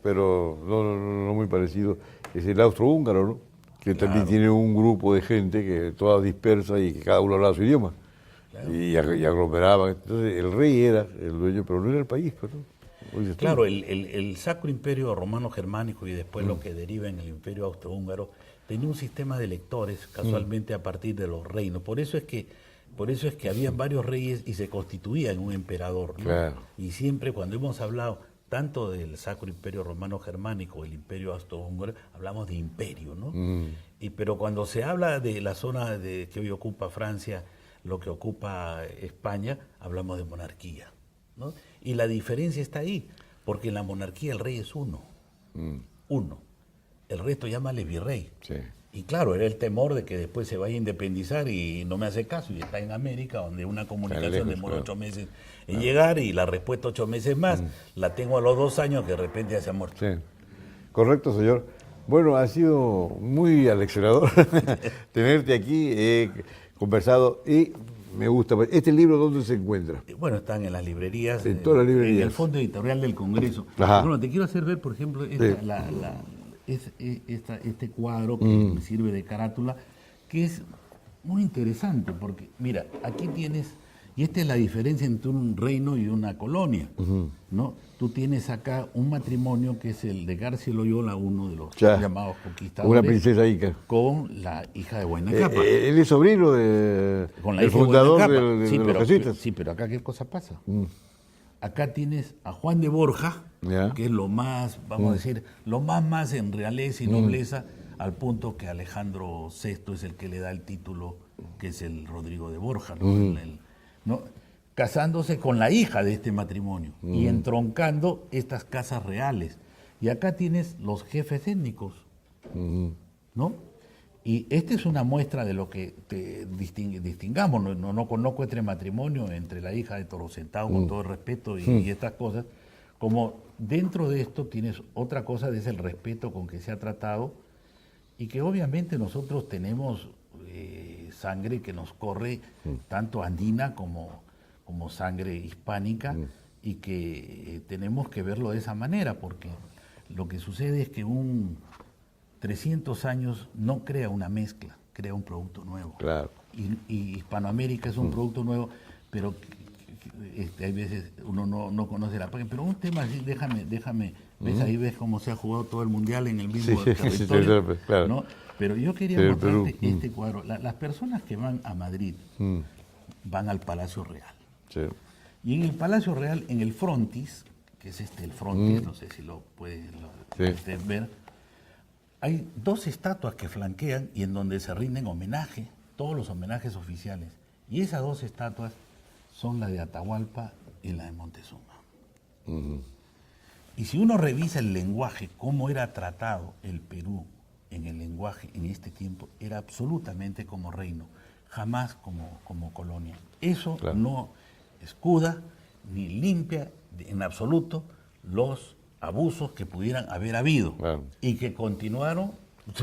Speaker 1: pero no muy parecido, es el austrohúngaro, ¿no? Que también
Speaker 4: Claro.
Speaker 1: tiene un grupo de gente que toda dispersa y que cada uno hablaba su idioma.
Speaker 4: Claro.
Speaker 1: Y aglomeraban. Entonces, el rey era el dueño, pero no era el país, pues, ¿no? Como dices tú.
Speaker 4: Claro, el Sacro Imperio Romano Germánico y después lo que deriva en el Imperio Austrohúngaro tenía un sistema de electores casualmente a partir de los reinos. Por eso es que habían varios reyes y se constituía en un emperador, ¿no?
Speaker 1: Claro.
Speaker 4: Y siempre cuando hemos hablado tanto del Sacro Imperio Romano Germánico, el Imperio Austrohúngaro, hablamos de imperio, ¿no? Pero cuando se habla de la zona que hoy ocupa Francia, lo que ocupa España, hablamos de monarquía, ¿no? Y la diferencia está ahí, porque en la monarquía el rey es uno. Uno. El resto llámale virrey.
Speaker 1: Sí.
Speaker 4: Y claro, era el temor de que después se vaya a independizar y no me hace caso y está en América, donde una comunicación
Speaker 1: lejos,
Speaker 4: demora
Speaker 1: claro.
Speaker 4: 8 meses en llegar y la respuesta 8 meses más. La tengo a los 2 años que de repente ya se ha muerto.
Speaker 1: Sí. Correcto, señor. Bueno, ha sido muy aleccionador tenerte aquí, conversado, y me gusta. Este libro, ¿dónde se encuentra?
Speaker 4: Bueno, están en las librerías.
Speaker 1: En todas las librerías.
Speaker 4: En el Fondo Editorial del Congreso.
Speaker 1: Ajá.
Speaker 4: Bueno, te quiero hacer ver, por ejemplo, este cuadro que me sirve de carátula, que es muy interesante, porque, mira, aquí tienes, y esta es la diferencia entre un reino y una colonia, ¿no? Tú tienes acá un matrimonio que es el de García Loyola, uno de los
Speaker 1: Ya.
Speaker 4: llamados conquistadores,
Speaker 1: Una princesa Ica.
Speaker 4: con la hija de Huayna Cápac.
Speaker 1: Él es sobrino
Speaker 4: Con la
Speaker 1: del
Speaker 4: hija de
Speaker 1: fundador
Speaker 4: Huayna Cápac.
Speaker 1: de
Speaker 4: Sí,
Speaker 1: los
Speaker 4: pero,
Speaker 1: jesuitas.
Speaker 4: sí, pero acá qué cosa pasa. Acá tienes a Juan de Borja,
Speaker 1: Ya.
Speaker 4: que es lo más, vamos a decir, lo más en realeza y nobleza, al punto que Alejandro VI es el que le da el título, que es el Rodrigo de Borja, ¿no? ¿no? Casándose con la hija de este matrimonio y entroncando estas casas reales. Y acá tienes los jefes étnicos, ¿no? Y esta es una muestra de lo que distingamos. No conozco este matrimonio entre la hija de Toro Sentado, con todo el respeto, y estas cosas. Como dentro de esto tienes otra cosa, es el respeto con que se ha tratado, y que obviamente nosotros tenemos sangre que nos corre, tanto andina como sangre hispánica, y que tenemos que verlo de esa manera, porque lo que sucede es que un 300 años no crea una mezcla, crea un producto nuevo.
Speaker 1: Claro.
Speaker 4: Y Hispanoamérica es un producto nuevo, pero hay veces uno no conoce la página. Pero un tema así, déjame, ves ahí ves cómo se ha jugado todo el mundial en el mismo territorio,
Speaker 1: claro.
Speaker 4: ¿no? Pero yo quería
Speaker 1: Pero
Speaker 4: mostrarte
Speaker 1: Perú,
Speaker 4: este cuadro. Las personas que van a Madrid van al Palacio Real.
Speaker 1: Sí.
Speaker 4: Y en el Palacio Real, en el frontis, que es el frontis, no sé si lo pueden ver, hay 2 estatuas que flanquean y en donde se rinden homenaje, todos los homenajes oficiales. Y esas 2 estatuas son la de Atahualpa y la de Montezuma. Y si uno revisa el lenguaje, cómo era tratado el Perú en el lenguaje en este tiempo, era absolutamente como reino, jamás como colonia. Eso no escuda ni limpia en absoluto los abusos que pudieran haber habido y que continuaron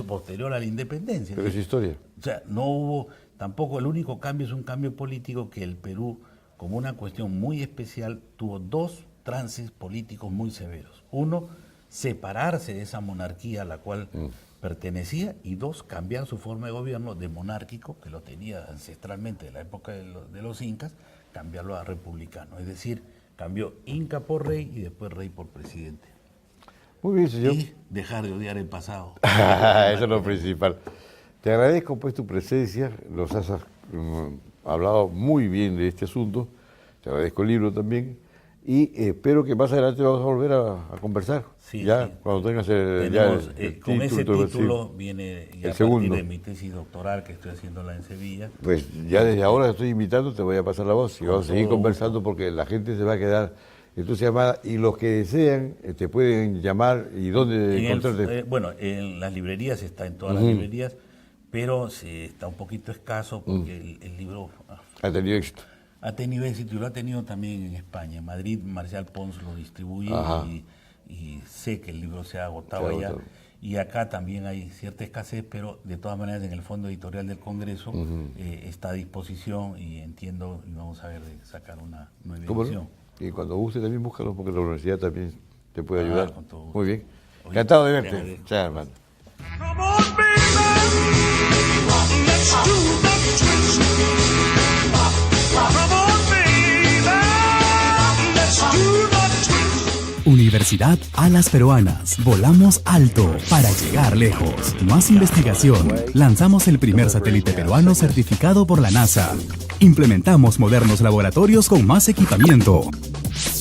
Speaker 4: posterior a la independencia.
Speaker 1: Pero es historia.
Speaker 4: O sea, no hubo tampoco, el único cambio es un cambio político que el Perú, como una cuestión muy especial, tuvo 2 trances políticos muy severos. Uno, separarse de esa monarquía a la cual pertenecía, y 2, cambiar su forma de gobierno de monárquico, que lo tenía ancestralmente de la época de los incas, cambiarlo a republicano. Es decir, cambió inca por rey y después rey por presidente.
Speaker 1: Muy bien, señor.
Speaker 4: Y dejar de odiar el pasado.
Speaker 1: Eso es lo principal. Te agradezco pues tu presencia, nos has hablado muy bien de este asunto, te agradezco el libro también, y espero que más adelante vamos a volver a conversar.
Speaker 4: Sí,
Speaker 1: ya
Speaker 4: sí.
Speaker 1: cuando tengas
Speaker 4: Con ese título
Speaker 1: sí,
Speaker 4: viene ya
Speaker 1: el
Speaker 4: a
Speaker 1: segundo.
Speaker 4: partir de mi tesis doctoral que estoy haciéndola en Sevilla.
Speaker 1: Pues ya desde ahora estoy invitando, te voy a pasar la voz y vamos a seguir conversando porque la gente se va a quedar entusiasmada y los que desean te pueden llamar y dónde encontrarte.
Speaker 4: Bueno, en las librerías está en todas las librerías, pero está un poquito escaso porque el libro
Speaker 1: Ha tenido éxito.
Speaker 4: ha tenido éxito y lo ha tenido también en España. En Madrid, Marcial Pons lo distribuye y sé que el libro se ha agotado allá. Y acá también hay cierta escasez, pero de todas maneras en el Fondo Editorial del Congreso está a disposición y entiendo, y vamos a ver de sacar una nueva edición.
Speaker 1: Y cuando guste también búscalo porque la universidad también te puede ayudar.
Speaker 4: Con todo gusto.
Speaker 1: Muy bien.
Speaker 4: Oye,
Speaker 1: Encantado de
Speaker 4: te
Speaker 1: verte.
Speaker 4: agradezco.
Speaker 1: Chao, hermano.
Speaker 5: Come on, baby, let's do the twist. Come on, baby, let's do the twist.
Speaker 3: Universidad Alas Peruanas. Volamos alto para llegar lejos. Más investigación. Lanzamos el primer satélite peruano certificado por la NASA. Implementamos modernos laboratorios con más equipamiento.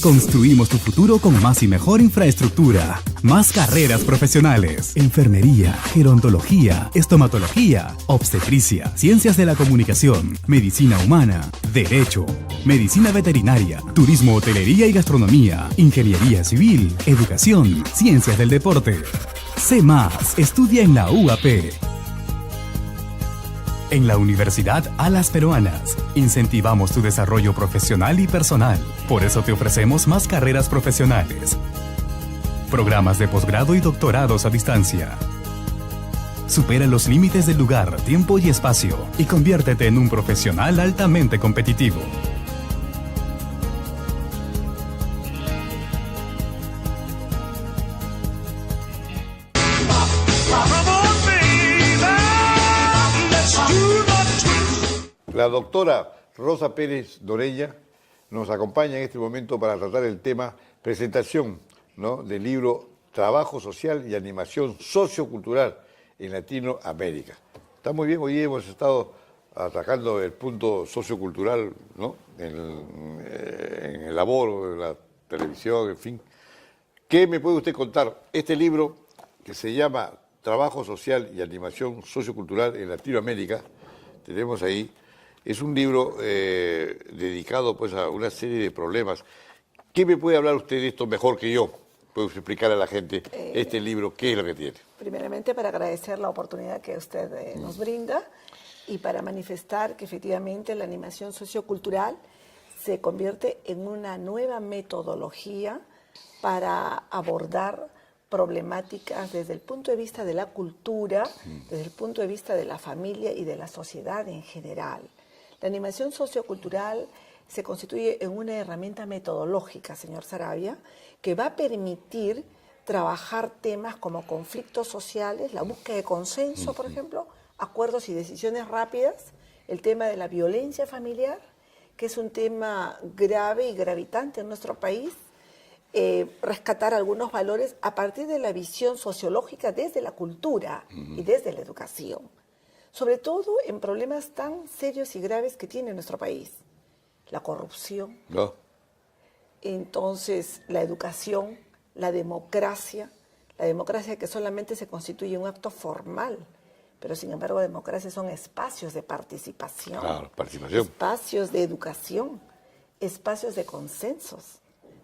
Speaker 3: Construimos tu futuro con más y mejor infraestructura. Más carreras profesionales. Enfermería, gerontología, estomatología, obstetricia, ciencias de la comunicación, medicina humana, derecho, medicina veterinaria, turismo, hotelería y gastronomía, ingeniería civil, educación, ciencias del deporte. Sé más, estudia en la UAP. En la Universidad Alas Peruanas, incentivamos tu desarrollo profesional y personal. Por eso te ofrecemos más carreras profesionales, programas de posgrado y doctorados a distancia. Supera los límites del lugar, tiempo y espacio y conviértete en un profesional altamente competitivo.
Speaker 5: Come on, baby, let's do the twist.
Speaker 1: La doctora Rosa Pérez Dorella nos acompaña en este momento para tratar el tema presentación, ¿no?, del libro Trabajo Social y Animación Sociocultural en Latinoamérica. Está muy bien, hoy hemos estado atacando el punto sociocultural, ¿no?, en el labor, en la televisión, en fin. ¿Qué me puede usted contar? Este libro que se llama Trabajo Social y Animación Sociocultural en Latinoamérica, tenemos ahí, es un libro dedicado pues a una serie de problemas. ¿Qué me puede hablar usted de esto mejor que yo? ¿Puede explicar a la gente este libro, qué es lo que tiene?
Speaker 6: Primeramente, para agradecer la oportunidad que usted nos brinda y para manifestar que efectivamente la animación sociocultural se convierte en una nueva metodología para abordar problemáticas desde el punto de vista de la cultura, desde el punto de vista de la familia y de la sociedad en general. La animación sociocultural se constituye en una herramienta metodológica, señor Sarabia, que va a permitir trabajar temas como conflictos sociales, la búsqueda de consenso, por ejemplo, acuerdos y decisiones rápidas, el tema de la violencia familiar, que es un tema grave y gravitante en nuestro país, rescatar algunos valores a partir de la visión sociológica desde la cultura y desde la educación, sobre todo en problemas tan serios y graves que tiene nuestro país, la corrupción,
Speaker 1: No.
Speaker 6: entonces la educación, la democracia que solamente se constituye un acto formal, pero sin embargo democracia son espacios de participación,
Speaker 1: Claro, participación.
Speaker 6: espacios de educación, espacios de consensos,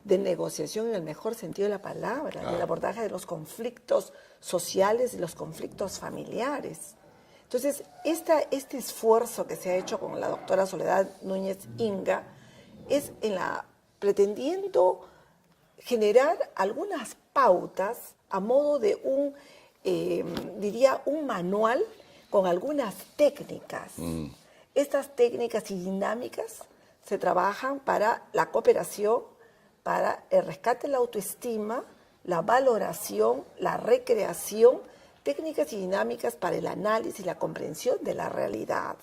Speaker 6: de negociación en el mejor sentido de la palabra, del abordaje de los conflictos sociales y los conflictos familiares. Entonces, este esfuerzo que se ha hecho con la doctora Soledad Núñez Inga es pretendiendo generar algunas pautas a modo de un manual con algunas técnicas. Estas técnicas y dinámicas se trabajan para la cooperación, para el rescate de la autoestima, la valoración, la recreación, técnicas y dinámicas para el análisis y la comprensión de la realidad.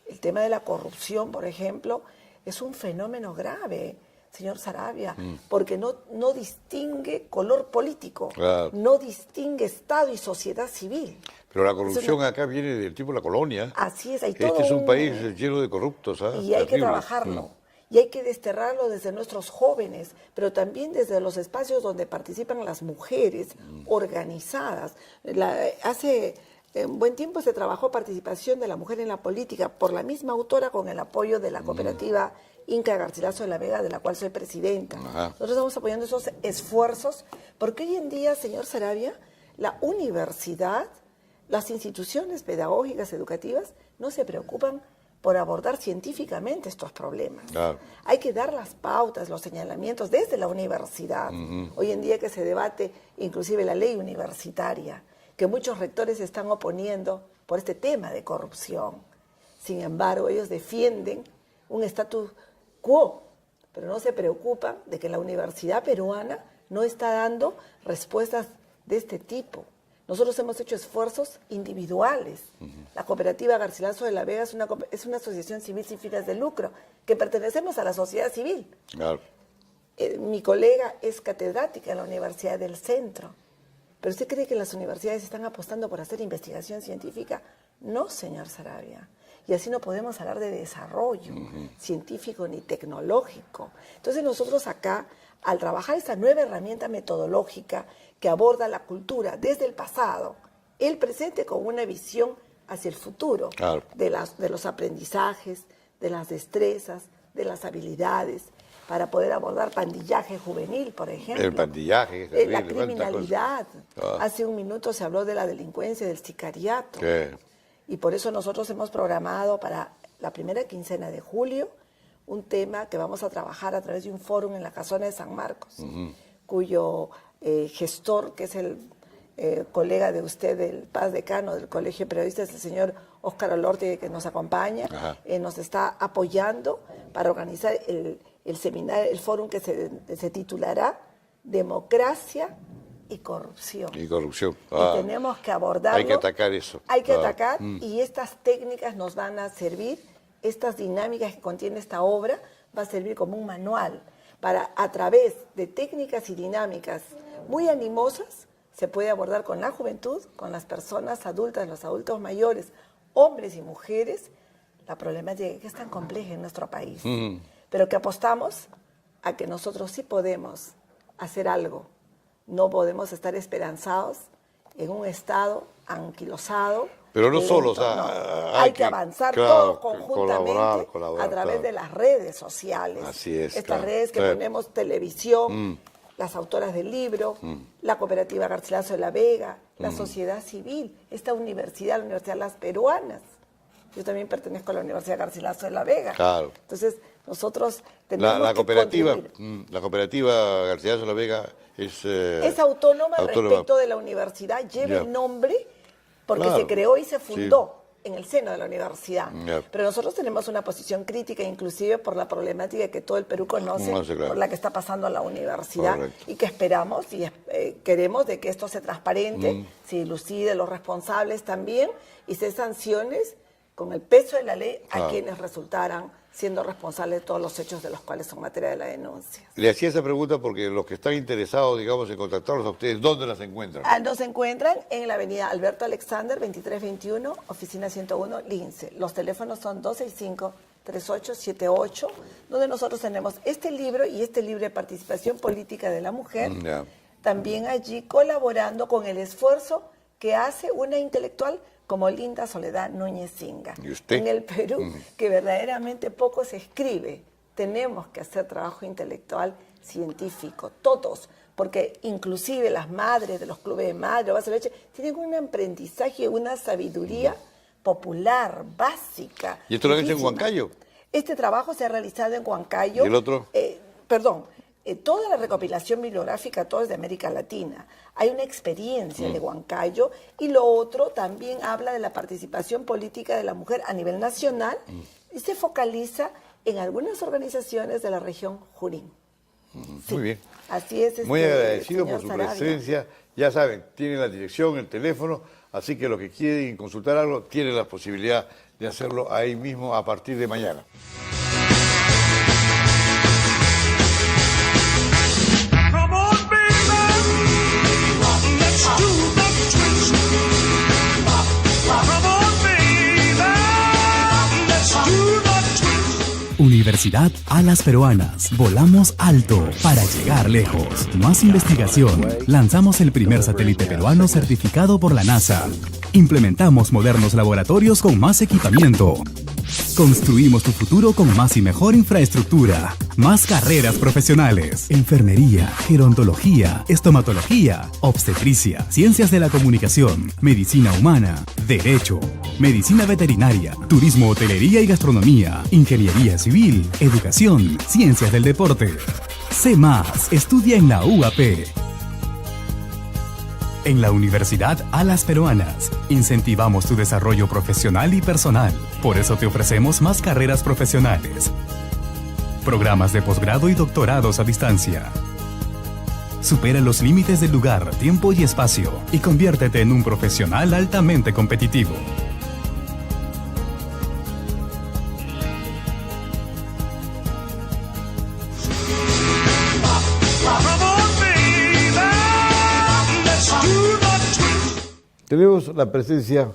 Speaker 6: El tema de la corrupción, por ejemplo, es un fenómeno grave, señor Saravia, porque no distingue color político,
Speaker 1: Claro.
Speaker 6: no distingue Estado y sociedad civil.
Speaker 1: Pero la corrupción acá viene del tipo de la colonia.
Speaker 6: Así es, hay
Speaker 1: Este
Speaker 6: todo
Speaker 1: es un país lleno de corruptos.
Speaker 6: y hay que
Speaker 1: Terrible.
Speaker 6: trabajarlo. Y hay que desterrarlo desde nuestros jóvenes, pero también desde los espacios donde participan las mujeres organizadas. Hace buen tiempo se trabajó participación de la mujer en la política por la misma autora con el apoyo de la cooperativa Inca Garcilaso de la Vega, de la cual soy presidenta.
Speaker 1: Ajá.
Speaker 6: Nosotros estamos apoyando esos esfuerzos porque hoy en día, señor Saravia, la universidad, las instituciones pedagógicas educativas no se preocupan por abordar científicamente estos problemas.
Speaker 1: Claro.
Speaker 6: Hay que dar las pautas, los señalamientos desde la universidad. Hoy en día que se debate inclusive la ley universitaria, que muchos rectores se están oponiendo por este tema de corrupción. Sin embargo, ellos defienden un status quo, pero no se preocupan de que la universidad peruana no está dando respuestas de este tipo. Nosotros hemos hecho esfuerzos individuales. La cooperativa Garcilaso de la Vega es una asociación civil sin fines de lucro, que pertenecemos a la sociedad civil.
Speaker 1: Claro.
Speaker 6: Mi colega es catedrática en la Universidad del Centro. ¿Pero usted cree que las universidades están apostando por hacer investigación científica? No, señor Saravia. Y así no podemos hablar de desarrollo científico ni tecnológico. Entonces nosotros acá, al trabajar esta nueva herramienta metodológica que aborda la cultura desde el pasado, el presente con una visión hacia el futuro,
Speaker 1: Claro.
Speaker 6: de los aprendizajes, de las destrezas, de las habilidades, para poder abordar pandillaje juvenil, por ejemplo.
Speaker 1: El pandillaje,
Speaker 6: La
Speaker 1: terrible, cuántas
Speaker 6: criminalidad.
Speaker 1: cosas.
Speaker 6: Hace un minuto se habló de la delincuencia, del sicariato.
Speaker 1: Sí.
Speaker 6: Y por eso nosotros hemos programado para la primera quincena de julio un tema que vamos a trabajar a través de un fórum en la Casona de San Marcos, cuyo gestor, que es el colega de usted, el Paz Decano del Colegio de Periodistas, el señor Óscar Olorte, que nos acompaña, nos está apoyando para organizar el seminario, el fórum que se titulará Democracia y Corrupción.
Speaker 1: Y corrupción.
Speaker 6: Y tenemos que abordarlo.
Speaker 1: Hay que atacar eso.
Speaker 6: Hay que atacar y estas técnicas nos van a servir, estas dinámicas que contiene esta obra, va a servir como un manual para, a través de técnicas y dinámicas muy animosas, se puede abordar con la juventud, con las personas adultas, los adultos mayores, hombres y mujeres, la problemática que es tan compleja en nuestro país. Pero que apostamos a que nosotros sí podemos hacer algo. No podemos estar esperanzados en un Estado anquilosado.
Speaker 1: Pero no
Speaker 6: violento,
Speaker 1: solo, o sea,
Speaker 6: no. Hay que avanzar
Speaker 1: claro,
Speaker 6: todos conjuntamente
Speaker 1: colaborar,
Speaker 6: a través
Speaker 1: claro.
Speaker 6: de las redes sociales.
Speaker 1: Así es,
Speaker 6: Estas
Speaker 1: claro.
Speaker 6: redes que
Speaker 1: Sí.
Speaker 6: ponemos televisión, las autoras del libro, la cooperativa Garcilaso de la Vega, la sociedad civil, esta universidad, la Universidad Las Peruanas. Yo también pertenezco a la Universidad Garcilaso de la Vega.
Speaker 1: Claro.
Speaker 6: Entonces, nosotros tenemos
Speaker 1: La
Speaker 6: que
Speaker 1: cooperativa,
Speaker 6: contribuir.
Speaker 1: la cooperativa Garcilaso de la Vega
Speaker 6: Es autónoma respecto de la universidad, lleva
Speaker 1: Ya.
Speaker 6: el nombre porque
Speaker 1: Claro.
Speaker 6: se creó y se fundó en el seno de la universidad. Pero nosotros tenemos una posición crítica, inclusive por la problemática que todo el Perú conoce,
Speaker 1: Claro.
Speaker 6: por la que está pasando a la universidad,
Speaker 1: Correcto.
Speaker 6: y que esperamos y queremos de que esto se transparente, se dilucide los responsables también y se sanciones con el peso de la ley a quienes resultaran siendo responsables de todos los hechos de los cuales son materia de la denuncia.
Speaker 1: Le hacía esa pregunta porque los que están interesados, digamos, en contactarlos a ustedes, ¿dónde las encuentran?
Speaker 6: Nos encuentran en la avenida Alberto Alexander, 2321, oficina 101, Lince. Los teléfonos son 265-3878, donde nosotros tenemos este libro y este libro de participación política de la mujer, también allí colaborando con el esfuerzo que hace una intelectual como Linda Soledad Núñez Singa.
Speaker 1: ¿Y usted?
Speaker 6: En el Perú, que verdaderamente poco se escribe, tenemos que hacer trabajo intelectual científico, todos, porque inclusive las madres de los clubes de madre o base de leche tienen un aprendizaje, una sabiduría popular, básica.
Speaker 1: ¿Y esto lo han hecho en
Speaker 6: riquísima.
Speaker 1: Huancayo?
Speaker 6: Este trabajo se ha realizado en Huancayo.
Speaker 1: ¿Y el otro?
Speaker 6: Toda la recopilación bibliográfica, todo es de América Latina. Hay una experiencia de Huancayo, y lo otro también habla de la participación política de la mujer a nivel nacional y se focaliza en algunas organizaciones de la región Junín.
Speaker 1: Muy bien.
Speaker 6: Así es.
Speaker 1: Muy agradecido por
Speaker 6: señor
Speaker 1: su
Speaker 6: Sarabia.
Speaker 1: presencia. Ya saben, tienen la dirección, el teléfono, así que los que quieren consultar algo tienen la posibilidad de hacerlo ahí mismo a partir de mañana.
Speaker 5: Come on, baby. Let's do the twist. Come on, baby. Let's do the twist.
Speaker 3: Universidad Alas Peruanas. Volamos alto para llegar lejos. Más investigación. Lanzamos el primer satélite peruano certificado por la NASA. Implementamos modernos laboratorios con más equipamiento. Construimos tu futuro con más y mejor infraestructura. Más carreras profesionales. Enfermería, gerontología, estomatología, obstetricia, ciencias de la comunicación, medicina humana, derecho, medicina veterinaria, turismo, hotelería y gastronomía, ingeniería civil, educación, ciencias del deporte. Sé más, estudia en la UAP. En la Universidad Alas Peruanas, incentivamos tu desarrollo profesional y personal. Por eso te ofrecemos más carreras profesionales, programas de posgrado y doctorados a distancia. Supera los límites del lugar, tiempo y espacio y conviértete en un profesional altamente competitivo.
Speaker 5: Come on, baby. Let's do the twist.
Speaker 1: Tenemos la presencia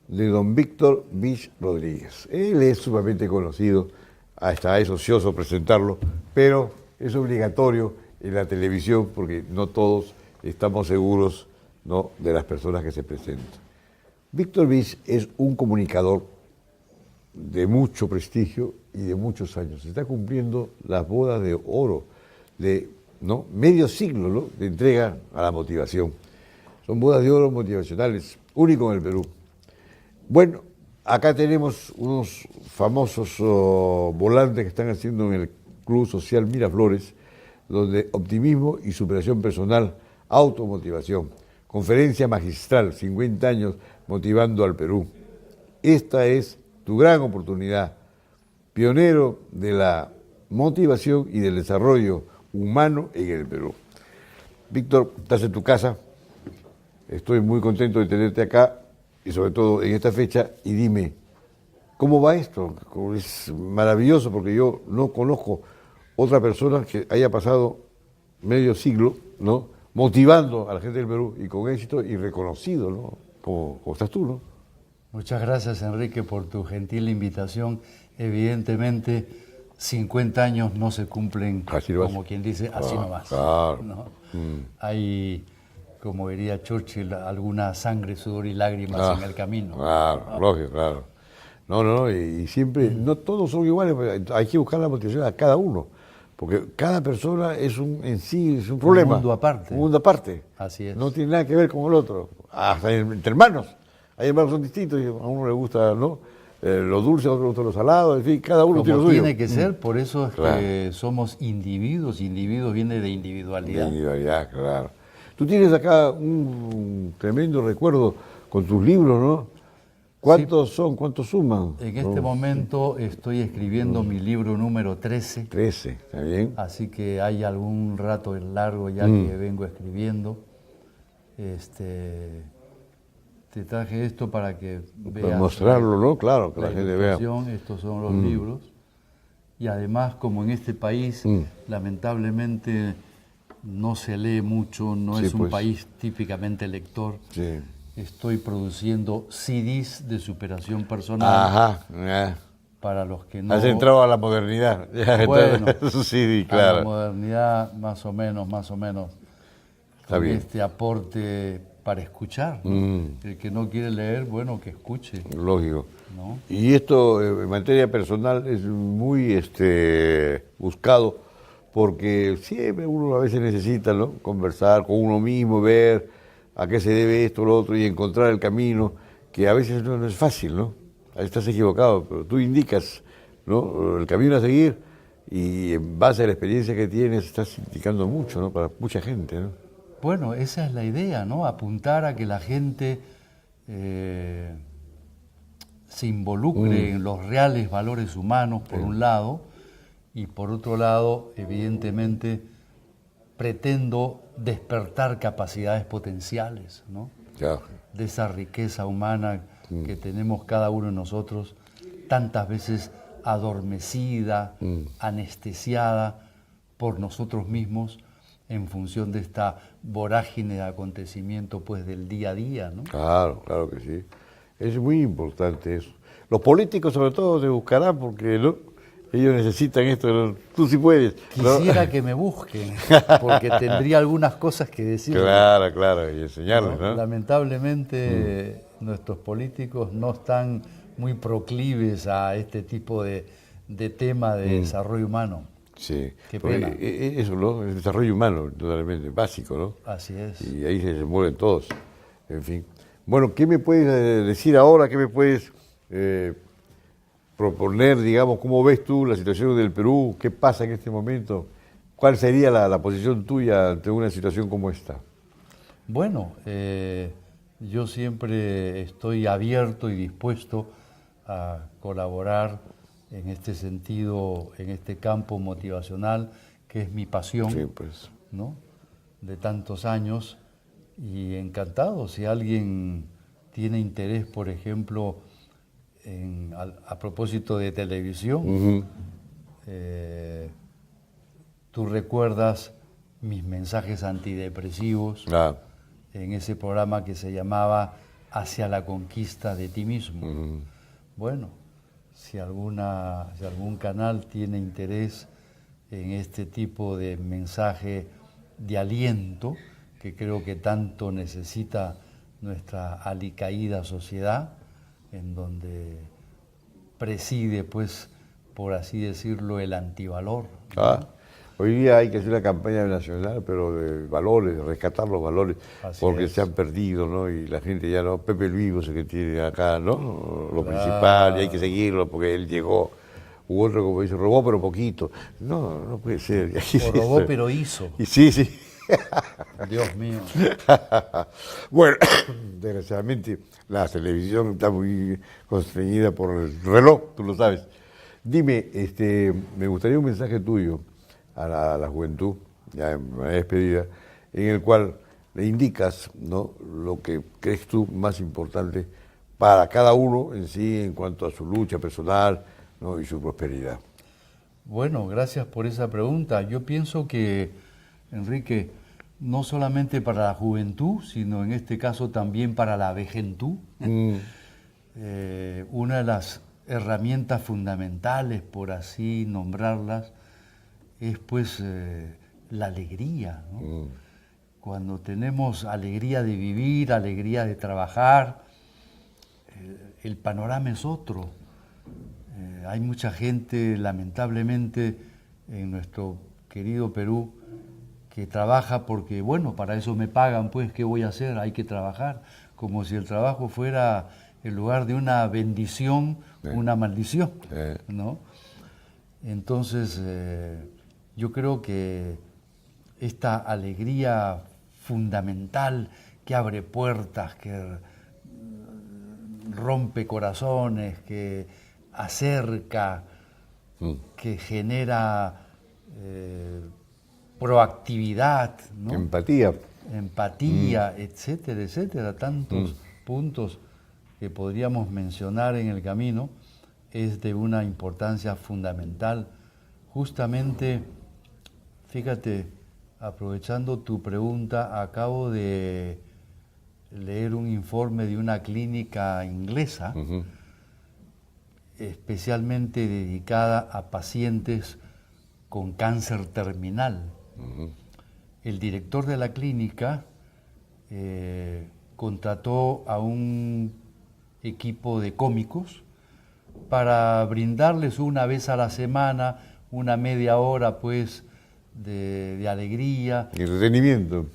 Speaker 1: de don Víctor Vich Rodríguez. Él es sumamente conocido, hasta es ocioso presentarlo, pero es obligatorio en la televisión porque no todos estamos seguros, ¿no?, de las personas que se presentan. Víctor Vich es un comunicador de mucho prestigio y de muchos años. Se está cumpliendo las bodas de oro de, ¿no?, medio siglo, ¿no?, de entrega a la motivación. Son bodas de oro motivacionales, único en el Perú. Bueno, acá tenemos unos famosos volantes que están haciendo en el Club Social Miraflores, donde optimismo y superación personal, automotivación. Conferencia magistral, 50 años motivando al Perú. Esta es tu gran oportunidad, pionero de la motivación y del desarrollo humano en el Perú. Víctor, estás en tu casa. Estoy muy contento de tenerte acá y sobre todo en esta fecha. Y dime, ¿cómo va esto? Es maravilloso porque yo no conozco otra persona que haya pasado medio siglo, ¿no?, motivando a la gente del Perú y con éxito y reconocido, ¿no?, como estás tú, ¿no?
Speaker 7: Muchas gracias, Enrique, por tu gentil invitación. Evidentemente, 50 años no se cumplen,
Speaker 1: Así nomás.
Speaker 7: como quien dice, así nomás.
Speaker 1: Claro.
Speaker 7: ¿no? Hay, como diría Churchill, alguna sangre, sudor y lágrimas en el camino.
Speaker 1: Claro, lógico, claro. No, y siempre, no todos son iguales, pero hay que buscar la motivación a cada uno, porque cada persona es en sí es un problema.
Speaker 7: mundo aparte.
Speaker 1: Un mundo aparte.
Speaker 7: Así es.
Speaker 1: No tiene nada que ver con el otro. Hasta entre hermanos. Hay hermanos que son distintos y a uno le gusta, ¿no?, lo dulce, a otro le gusta lo salado, en fin, cada uno tiene lo
Speaker 7: Como
Speaker 1: suyo.
Speaker 7: tiene que ser, por eso es
Speaker 1: Claro.
Speaker 7: que somos individuos, individuos viene de individualidad.
Speaker 1: Individualidad, claro. Tú tienes acá un tremendo recuerdo con tus libros, ¿no? ¿Cuántos son? ¿Cuántos suman?
Speaker 7: En este momento estoy escribiendo mi libro número 13.
Speaker 1: 13, ¿está bien?
Speaker 7: Así que hay algún rato largo ya que vengo escribiendo. Te traje esto para que veas.
Speaker 1: Para mostrarlo, ¿no? Claro, que la
Speaker 7: la
Speaker 1: gente vea.
Speaker 7: ilustración. Estos son los libros. Y además, como en este país, lamentablemente no se lee mucho, no
Speaker 1: Sí,
Speaker 7: es un
Speaker 1: pues.
Speaker 7: país típicamente lector.
Speaker 1: Sí.
Speaker 7: Estoy produciendo CDs de superación personal
Speaker 1: Ajá, ya.
Speaker 7: para los que no...
Speaker 1: Has entrado a la modernidad. Ya,
Speaker 7: Bueno,
Speaker 1: sí,
Speaker 7: a la
Speaker 1: claro.
Speaker 7: modernidad más o menos.
Speaker 1: Está
Speaker 7: Con
Speaker 1: bien.
Speaker 7: este aporte para escuchar, ¿no? El que no quiere leer, bueno, que escuche,
Speaker 1: Lógico.
Speaker 7: ¿no?
Speaker 1: Y esto, en materia personal, es muy buscado, porque siempre uno a veces necesita, ¿no?, conversar con uno mismo, ver a qué se debe esto, lo otro, y encontrar el camino, que a veces no es fácil, ¿no? Ahí estás equivocado, pero tú indicas, ¿no?, el camino a seguir, y en base a la experiencia que tienes, estás indicando mucho, ¿no?, para mucha gente, ¿no?
Speaker 7: Bueno, esa es la idea, ¿no? Apuntar a que la gente se involucre en los reales valores humanos, por un lado, y por otro lado, evidentemente, pretendo despertar capacidades potenciales, ¿no?
Speaker 1: Ya.
Speaker 7: De esa riqueza humana que tenemos cada uno de nosotros, tantas veces adormecida, anestesiada por nosotros mismos en función de esta vorágine de acontecimiento, pues, del día a día, ¿no?
Speaker 1: Claro, claro que sí. Es muy importante eso. Los políticos sobre todo te buscarán porque, ¿no?, ellos necesitan esto, ¿no? Tú sí puedes, ¿no?
Speaker 7: Quisiera que me busquen, porque tendría algunas cosas que decir.
Speaker 1: Claro, claro, y enseñarles, ¿no?
Speaker 7: Lamentablemente nuestros políticos no están muy proclives a este tipo de tema de desarrollo humano.
Speaker 1: Sí,
Speaker 7: Qué
Speaker 1: porque
Speaker 7: pena.
Speaker 1: eso, ¿no?, el desarrollo humano, totalmente, básico, ¿no?
Speaker 7: Así es.
Speaker 1: Y ahí se mueven todos, en fin. Bueno, ¿qué me puedes decir ahora? ¿Qué me puedes proponer, digamos, cómo ves tú la situación del Perú? ¿Qué pasa en este momento? ¿Cuál sería la posición tuya ante una situación como esta?
Speaker 7: Bueno, yo siempre estoy abierto y dispuesto a colaborar en este sentido, en este campo motivacional, que es mi pasión,
Speaker 1: Sí, pues.
Speaker 7: ¿no?, de tantos años, y encantado si alguien tiene interés, por ejemplo, a propósito de televisión. Tú recuerdas mis mensajes antidepresivos
Speaker 1: Ah,
Speaker 7: en ese programa que se llamaba Hacia la conquista de ti mismo. Bueno, si algún canal tiene interés en este tipo de mensaje de aliento, que creo que tanto necesita nuestra alicaída sociedad, en donde preside, pues, por así decirlo, el antivalor, ¿no?
Speaker 1: Hoy día hay que hacer una campaña nacional, pero de valores, de rescatar los valores,
Speaker 7: Así
Speaker 1: porque
Speaker 7: es.
Speaker 1: se han perdido, ¿no? Y la gente ya no, Pepe el Vivo es el que tiene acá, ¿no?, lo principal, y hay que seguirlo porque él llegó. U otro, como dice, robó pero poquito. No, no puede ser.
Speaker 7: O robó pero hizo.
Speaker 1: Y sí, sí.
Speaker 7: Dios mío.
Speaker 1: Bueno, desgraciadamente la televisión está muy constreñida por el reloj, tú lo sabes. Dime, me gustaría un mensaje tuyo a la juventud, ya en manera despedida, en el cual le indicas, ¿no?, lo que crees tú más importante para cada uno en sí en cuanto a su lucha personal, ¿no?, y su prosperidad.
Speaker 7: Bueno, gracias por esa pregunta. Yo pienso que, Enrique, no solamente para la juventud, sino en este caso también para la vejentú, una de las herramientas fundamentales, por así nombrarlas, es pues la alegría, ¿no? Cuando tenemos alegría de vivir, alegría de trabajar, el panorama es otro. Hay mucha gente, lamentablemente, en nuestro querido Perú, que trabaja porque, bueno, para eso me pagan, pues, ¿qué voy a hacer? Hay que trabajar, como si el trabajo fuera, en lugar de una bendición, una maldición, ¿no? Entonces, yo creo que esta alegría fundamental que abre puertas, que rompe corazones, que acerca, que genera proactividad, ¿no? Empatía, etcétera, etcétera, tantos puntos que podríamos mencionar en el camino, es de una importancia fundamental. Justamente, fíjate, aprovechando tu pregunta, acabo de leer un informe de una clínica inglesa, especialmente dedicada a pacientes con cáncer terminal. El director de la clínica contrató a un equipo de cómicos para brindarles una vez a la semana, una media hora pues de alegría.
Speaker 1: Entretenimiento.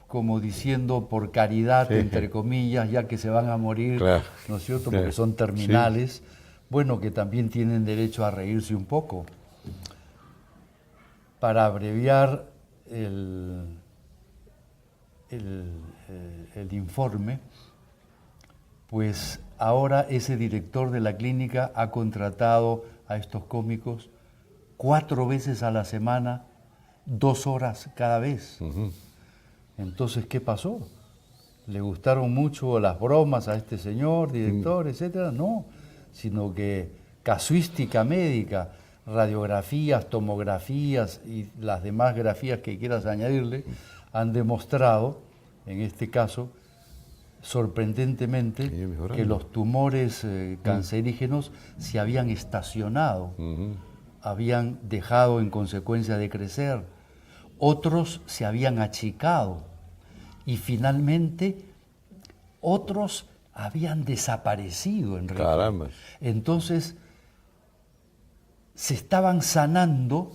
Speaker 7: Como diciendo por caridad, entre comillas, ya que se van a morir,
Speaker 1: claro,
Speaker 7: ¿no es cierto? Porque son terminales, bueno, que también tienen derecho a reírse un poco. Para abreviar el informe, pues ahora ese director de la clínica ha contratado a estos cómicos 4 veces a la semana, 2 horas cada vez. Entonces, ¿qué pasó? ¿Le gustaron mucho las bromas a este señor, director, etcétera? No, sino que casuística médica, radiografías, tomografías y las demás grafías que quieras añadirle, han demostrado, en este caso, sorprendentemente, que los tumores cancerígenos se habían estacionado, habían dejado en consecuencia de crecer, otros se habían achicado y finalmente otros habían desaparecido, Enrique.
Speaker 1: Caramba.
Speaker 7: Entonces se estaban sanando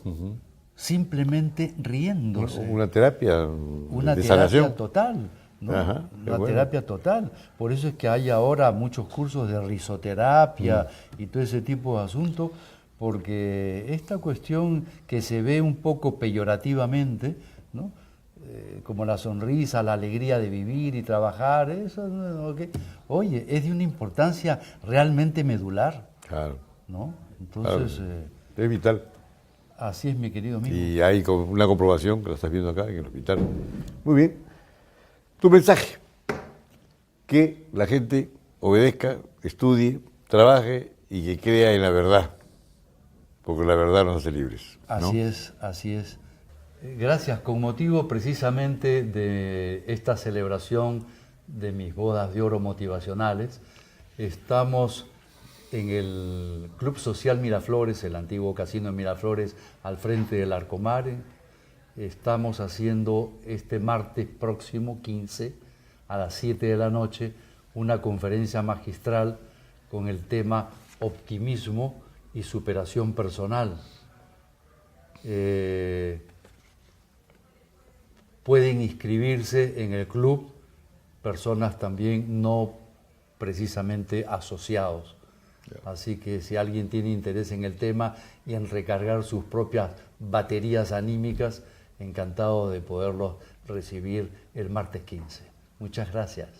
Speaker 7: simplemente riéndose.
Speaker 1: Una terapia
Speaker 7: Una
Speaker 1: de
Speaker 7: terapia
Speaker 1: sanación
Speaker 7: total, ¿no?
Speaker 1: Ajá,
Speaker 7: Una
Speaker 1: bueno.
Speaker 7: terapia total. Por eso es que hay ahora muchos cursos de risoterapia y todo ese tipo de asuntos, porque esta cuestión que se ve un poco peyorativamente, ¿no? Como la sonrisa, la alegría de vivir y trabajar, eso, ¿no? Oye, es de una importancia realmente medular,
Speaker 1: Claro.
Speaker 7: ¿no? Entonces,
Speaker 1: Es vital.
Speaker 7: así es, mi querido amigo.
Speaker 1: Y hay una comprobación que lo estás viendo acá en el hospital. Muy bien. Tu mensaje. Que la gente obedezca, estudie, trabaje y que crea en la verdad. Porque la verdad nos hace libres, ¿no?
Speaker 7: Así es, así es. Gracias. Con motivo precisamente de esta celebración de mis bodas de oro motivacionales, estamos en el Club Social Miraflores, el antiguo casino de Miraflores, al frente del Arcomare. Estamos haciendo este martes próximo, 15, a las 7 de la noche, una conferencia magistral con el tema optimismo y superación personal. Pueden inscribirse en el club personas también no precisamente asociados. Así que si alguien tiene interés en el tema y en recargar sus propias baterías anímicas, encantado de poderlos recibir el martes 15. Muchas gracias.